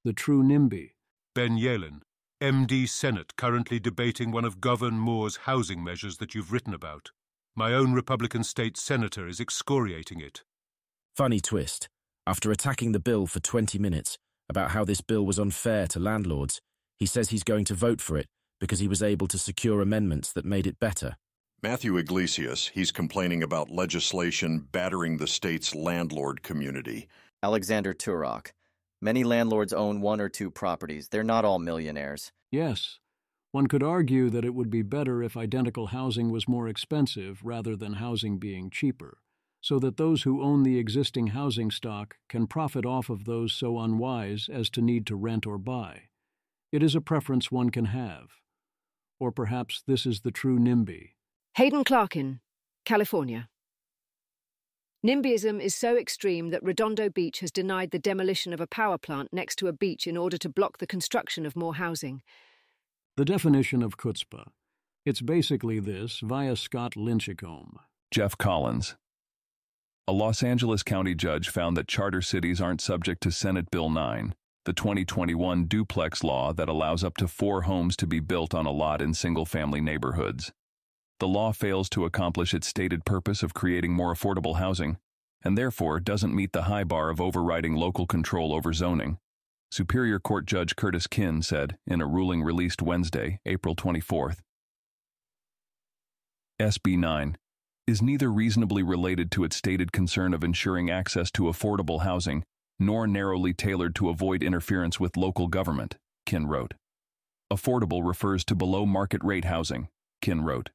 [SPEAKER 1] The true NIMBY.
[SPEAKER 7] Ben Yelin, MD Senate, currently debating one of Governor Moore's housing measures that you've written about. My own Republican state senator is excoriating it.
[SPEAKER 8] Funny twist. After attacking the bill for 20 minutes about how this bill was unfair to landlords, he says he's going to vote for it because he was able to secure amendments that made it better.
[SPEAKER 4] Matthew Iglesias, he's complaining about legislation battering the state's landlord community.
[SPEAKER 9] Alexander Turok. Many landlords own 1 or 2 properties. They're not all millionaires.
[SPEAKER 1] Yes. One could argue that it would be better if identical housing was more expensive rather than housing being cheaper, so that those who own the existing housing stock can profit off of those so unwise as to need to rent or buy. It is a preference one can have. Or perhaps this is the true NIMBY.
[SPEAKER 25] Hayden Clarkin, California. NIMBYism is so extreme that Redondo Beach has denied the demolition of a power plant next to a beach in order to block the construction of more housing.
[SPEAKER 1] The definition of chutzpah. It's basically this via Scott Lynchicombe.
[SPEAKER 26] Jeff Collins. A Los Angeles County judge found that charter cities aren't subject to Senate Bill 9, the 2021 duplex law that allows up to 4 homes to be built on a lot in single-family neighborhoods. The law fails to accomplish its stated purpose of creating more affordable housing, and therefore doesn't meet the high bar of overriding local control over zoning. Superior Court Judge Curtis Kinn said in a ruling released Wednesday, April 24th. SB 9 is neither reasonably related to its stated concern of ensuring access to affordable housing, nor narrowly tailored to avoid interference with local government, Kinn wrote. Affordable refers to below-market rate housing, Kinn wrote.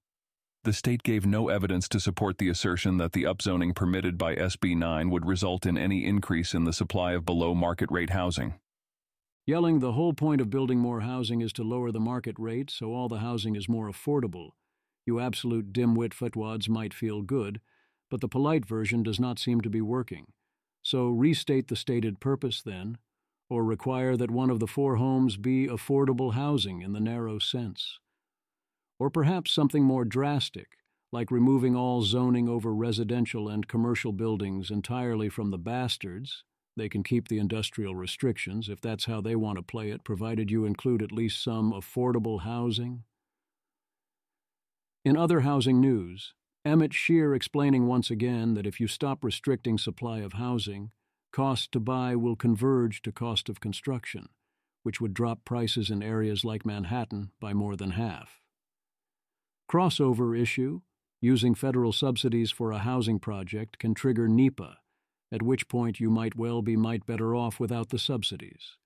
[SPEAKER 26] The state gave no evidence to support the assertion that the upzoning permitted by SB 9 would result in any increase in the supply of below-market rate housing.
[SPEAKER 1] Yelling the whole point of building more housing is to lower the market rate so all the housing is more affordable. You absolute dimwit fatwads might feel good, but the polite version does not seem to be working. So restate the stated purpose then, or require that one of the 4 homes be affordable housing in the narrow sense. Or perhaps something more drastic, like removing all zoning over residential and commercial buildings entirely from the bastards. They can keep the industrial restrictions if that's how they want to play it, provided you include at least some affordable housing. In other housing news, Emmett Shear explaining once again that if you stop restricting supply of housing, cost to buy will converge to cost of construction, which would drop prices in areas like Manhattan by more than half. Crossover issue, using federal subsidies for a housing project can trigger NEPA, at which point you might be better off without the subsidies.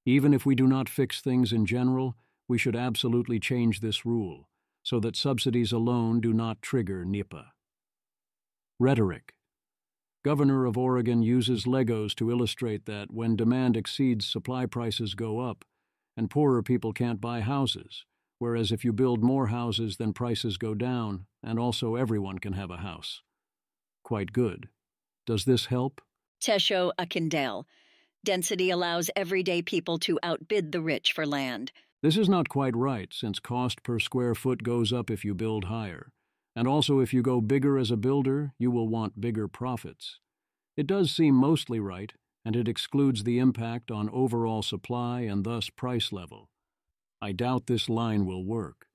[SPEAKER 1] Even if we do not fix things in general, we should absolutely change this rule, so that subsidies alone do not trigger NEPA. Rhetoric. Governor of Oregon uses Legos to illustrate that when demand exceeds supply, prices go up, and poorer people can't buy houses, whereas if you build more houses, then prices go down, and also everyone can have a house. Quite good. Does this help?
[SPEAKER 10] Tesho Akindale. Density allows everyday people to outbid the rich for land.
[SPEAKER 1] This is not quite right, since cost per square foot goes up if you build higher. And also if you go bigger as a builder, you will want bigger profits. It does seem mostly right, and it excludes the impact on overall supply and thus price level. I doubt this line will work.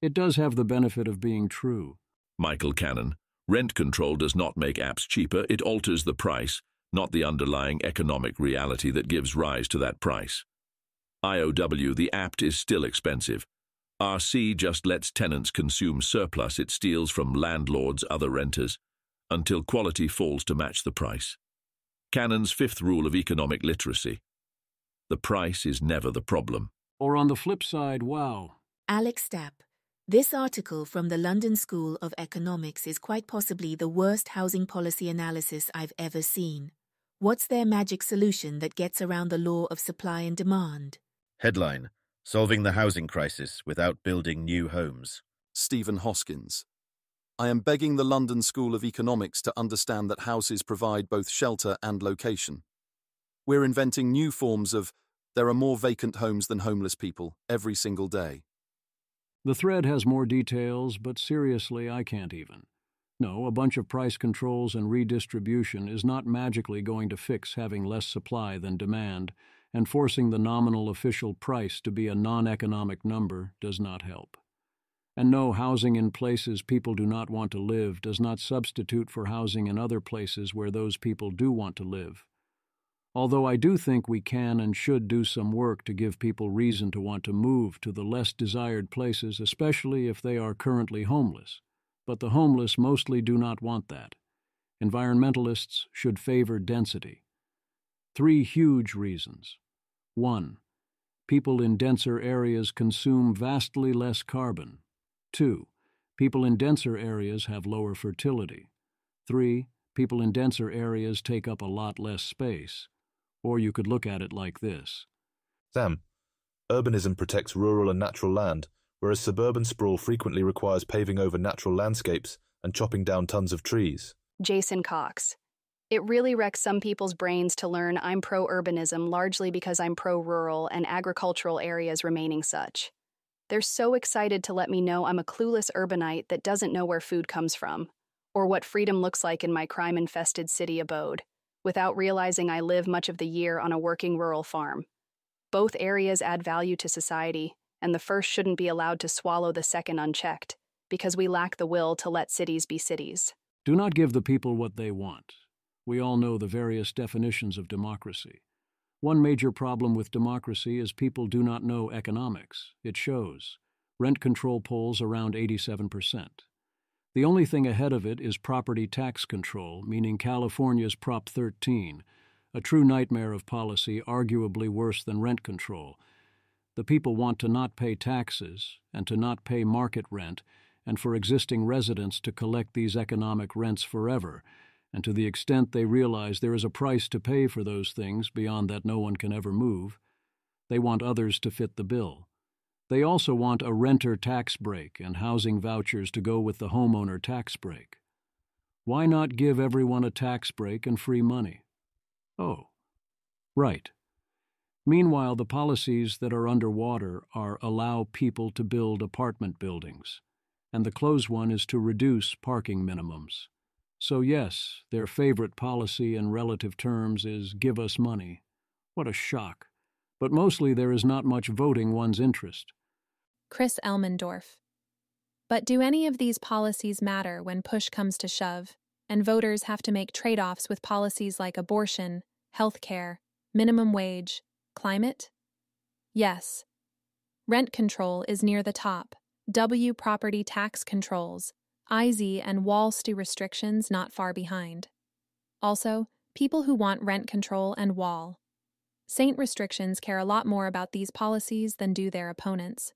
[SPEAKER 1] It does have the benefit of being true.
[SPEAKER 14] Michael Cannon, rent control does not make apps cheaper, it alters the price, not the underlying economic reality that gives rise to that price. IOW, the apt is still expensive. RC just lets tenants consume surplus it steals from landlords, other renters, until quality falls to match the price. Cannon's 5th rule of economic literacy. The price is never the problem.
[SPEAKER 1] Or on the flip side, wow.
[SPEAKER 18] Alex Stapp. This article from the London School of Economics is quite possibly the worst housing policy analysis I've ever seen. What's their magic solution that gets around the law of supply and demand?
[SPEAKER 8] Headline: Solving the housing crisis without building new homes.
[SPEAKER 19] Stephen Hoskins. I am begging the London School of Economics to understand that houses provide both shelter and location. We're inventing new forms of there are more vacant homes than homeless people every single day.
[SPEAKER 1] The thread has more details, but seriously, I can't even. No, a bunch of price controls and redistribution is not magically going to fix having less supply than demand, and forcing the nominal official price to be a non-economic number does not help. And no, housing in places people do not want to live does not substitute for housing in other places where those people do want to live. Although I do think we can and should do some work to give people reason to want to move to the less desired places, especially if they are currently homeless. But the homeless mostly do not want that. Environmentalists should favor density. 3 huge reasons. 1. People in denser areas consume vastly less carbon. 2. People in denser areas have lower fertility. 3. People in denser areas take up a lot less space. Or you could look at it like this.
[SPEAKER 21] Sam, urbanism protects rural and natural land, whereas suburban sprawl frequently requires paving over natural landscapes and chopping down tons of trees.
[SPEAKER 16] Jason Cox. It really wrecks some people's brains to learn I'm pro-urbanism largely because I'm pro-rural and agricultural areas remaining such. They're so excited to let me know I'm a clueless urbanite that doesn't know where food comes from, or what freedom looks like in my crime-infested city abode, without realizing I live much of the year on a working rural farm. Both areas add value to society, and the first shouldn't be allowed to swallow the second unchecked, because we lack the will to let cities be cities.
[SPEAKER 1] Do not give the people what they want. We all know the various definitions of democracy. One major problem with democracy is people do not know economics. It shows. Rent control polls around 87%. The only thing ahead of it is property tax control, meaning California's Prop 13, a true nightmare of policy, arguably worse than rent control. The people want to not pay taxes and to not pay market rent, and for existing residents to collect these economic rents forever, and to the extent they realize there is a price to pay for those things beyond that no one can ever move, They want others to fit the bill. They also want a renter tax break and housing vouchers to go with the homeowner tax break. Why not give everyone a tax break and free money? Oh, right. Meanwhile, the policies that are underwater are allow people to build apartment buildings, and the close one is to reduce parking minimums. So yes, their favorite policy in relative terms is give us money. What a shock. But mostly there is not much voting one's interest.
[SPEAKER 2] Chris Elmendorf. But do any of these policies matter when push comes to shove, and voters have to make trade-offs with policies like abortion, health care, minimum wage, climate? Yes. Rent control is near the top, W property tax controls, IZ and Wall-Stu restrictions not far behind. Also, people who want rent control and wall. Saint restrictions care a lot more about these policies than do their opponents,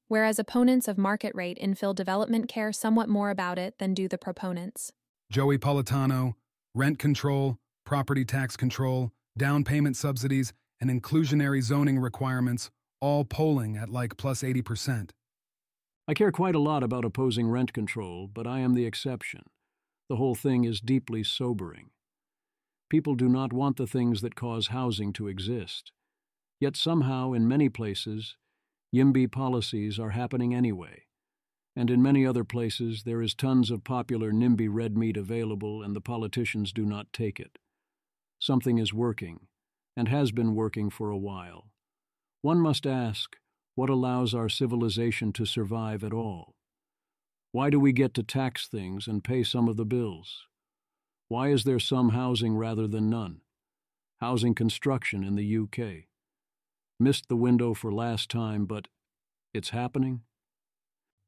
[SPEAKER 2] whereas opponents of market rate infill development care somewhat more about it than do the proponents.
[SPEAKER 11] Joey Politano, rent control, property tax control, down payment subsidies, and inclusionary zoning requirements, all polling at like plus 80%.
[SPEAKER 1] I care quite a lot about opposing rent control, but I am the exception. The whole thing is deeply sobering. People do not want the things that cause housing to exist. Yet somehow, in many places, YIMBY policies are happening anyway. And in many other places, there is tons of popular NIMBY red meat available and the politicians do not take it. Something is working, and has been working for a while. One must ask, what allows our civilization to survive at all? Why do we get to tax things and pay some of the bills? Why is there some housing rather than none? Housing construction in the UK. Missed the window for last time, but it's happening?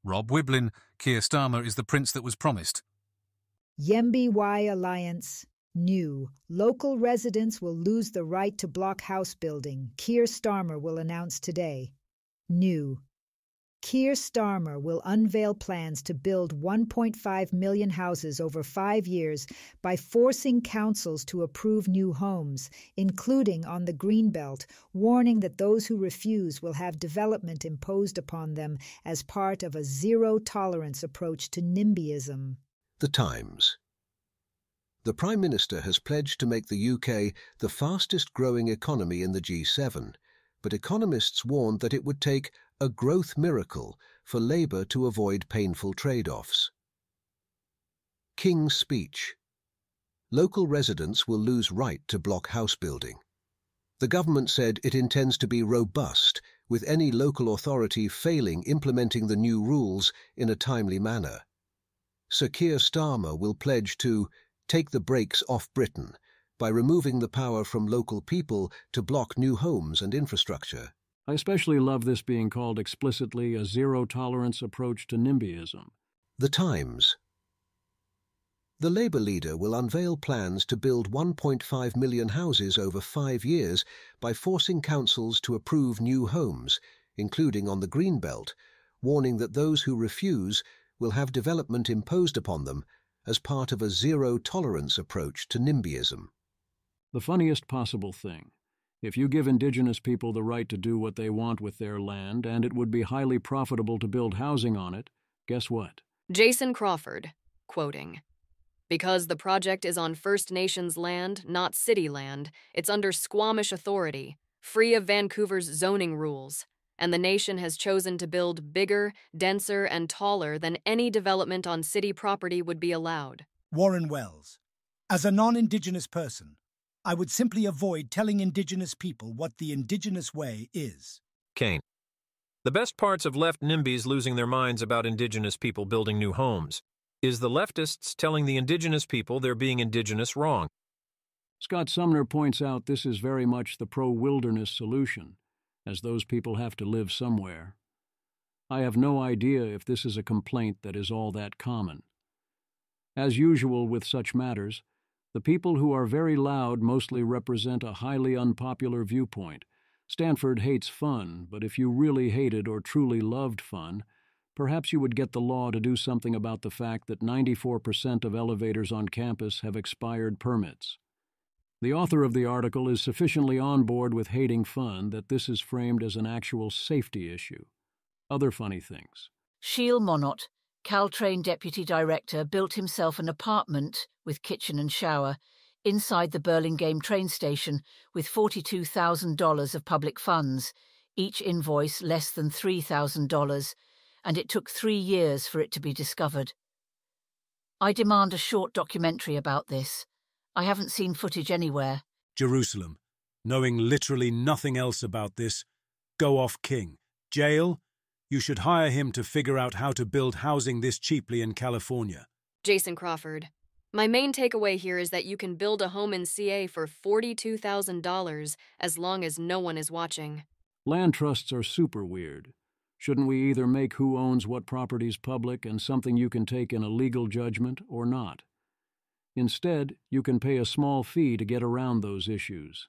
[SPEAKER 13] Rob Wiblin, Keir Starmer is the prince that was promised.
[SPEAKER 20] YEMBY Alliance. New. Local residents will lose the right to block house building, Keir Starmer will announce today. New. Keir Starmer will unveil plans to build 1.5 million houses over 5 years by forcing councils to approve new homes, including on the Greenbelt, warning that those who refuse will have development imposed upon them as part of a zero-tolerance approach to NIMBYism.
[SPEAKER 22] The Times. The Prime Minister has pledged to make the UK the fastest-growing economy in the G7, but economists warned that it would take a growth miracle for Labour to avoid painful trade-offs. King's Speech. Local residents will lose right to block house building. The government said it intends to be robust, with any local authority failing implementing the new rules in a timely manner. Sir Keir Starmer will pledge to take the brakes off Britain by removing the power from local people to block new homes and infrastructure.
[SPEAKER 1] I especially love this being called explicitly a zero-tolerance approach to NIMBYism.
[SPEAKER 22] The Times. The Labour leader will unveil plans to build 1.5 million houses over 5 years by forcing councils to approve new homes, including on the Greenbelt, warning that those who refuse will have development imposed upon them as part of a zero-tolerance approach to NIMBYism.
[SPEAKER 1] The funniest possible thing. If you give Indigenous people the right to do what they want with their land, and it would be highly profitable to build housing on it, guess what?
[SPEAKER 3] Jason Crawford, quoting, "Because the project is on First Nations land, not city land, it's under Squamish authority, free of Vancouver's zoning rules, and the nation has chosen to build bigger, denser, and taller than any development on city property would be allowed."
[SPEAKER 23] Warren Wells. As a non-Indigenous person, I would simply avoid telling Indigenous people what the Indigenous way is.
[SPEAKER 27] Kane. The best parts of left NIMBYs losing their minds about Indigenous people building new homes is the leftists telling the Indigenous people they're being Indigenous wrong.
[SPEAKER 1] Scott Sumner points out this is very much the pro-wilderness solution, as those people have to live somewhere. I have no idea if this is a complaint that is all that common. As usual with such matters, the people who are very loud mostly represent a highly unpopular viewpoint. Stanford hates fun, but if you really hated or truly loved fun, perhaps you would get the law to do something about the fact that 94% of elevators on campus have expired permits. The author of the article is sufficiently on board with hating fun that this is framed as an actual safety issue. Other funny things.
[SPEAKER 5] Sheil Monot, Caltrain Deputy Director, built himself an apartment with kitchen and shower inside the Burlingame train station with $42,000 of public funds, each invoice less than $3,000, and it took 3 years for it to be discovered. I demand a short documentary about this. I haven't seen footage anywhere.
[SPEAKER 6] Jerusalem, knowing literally nothing else about this, go off King. Jail? You should hire him to figure out how to build housing this cheaply in California.
[SPEAKER 7] Jason Crawford. My main takeaway here is that you can build a home in CA for $42,000 as long as no one is watching.
[SPEAKER 1] Land trusts are super weird. Shouldn't we either make who owns what properties public and something you can take in a legal judgment or not? Instead, you can pay a small fee to get around those issues.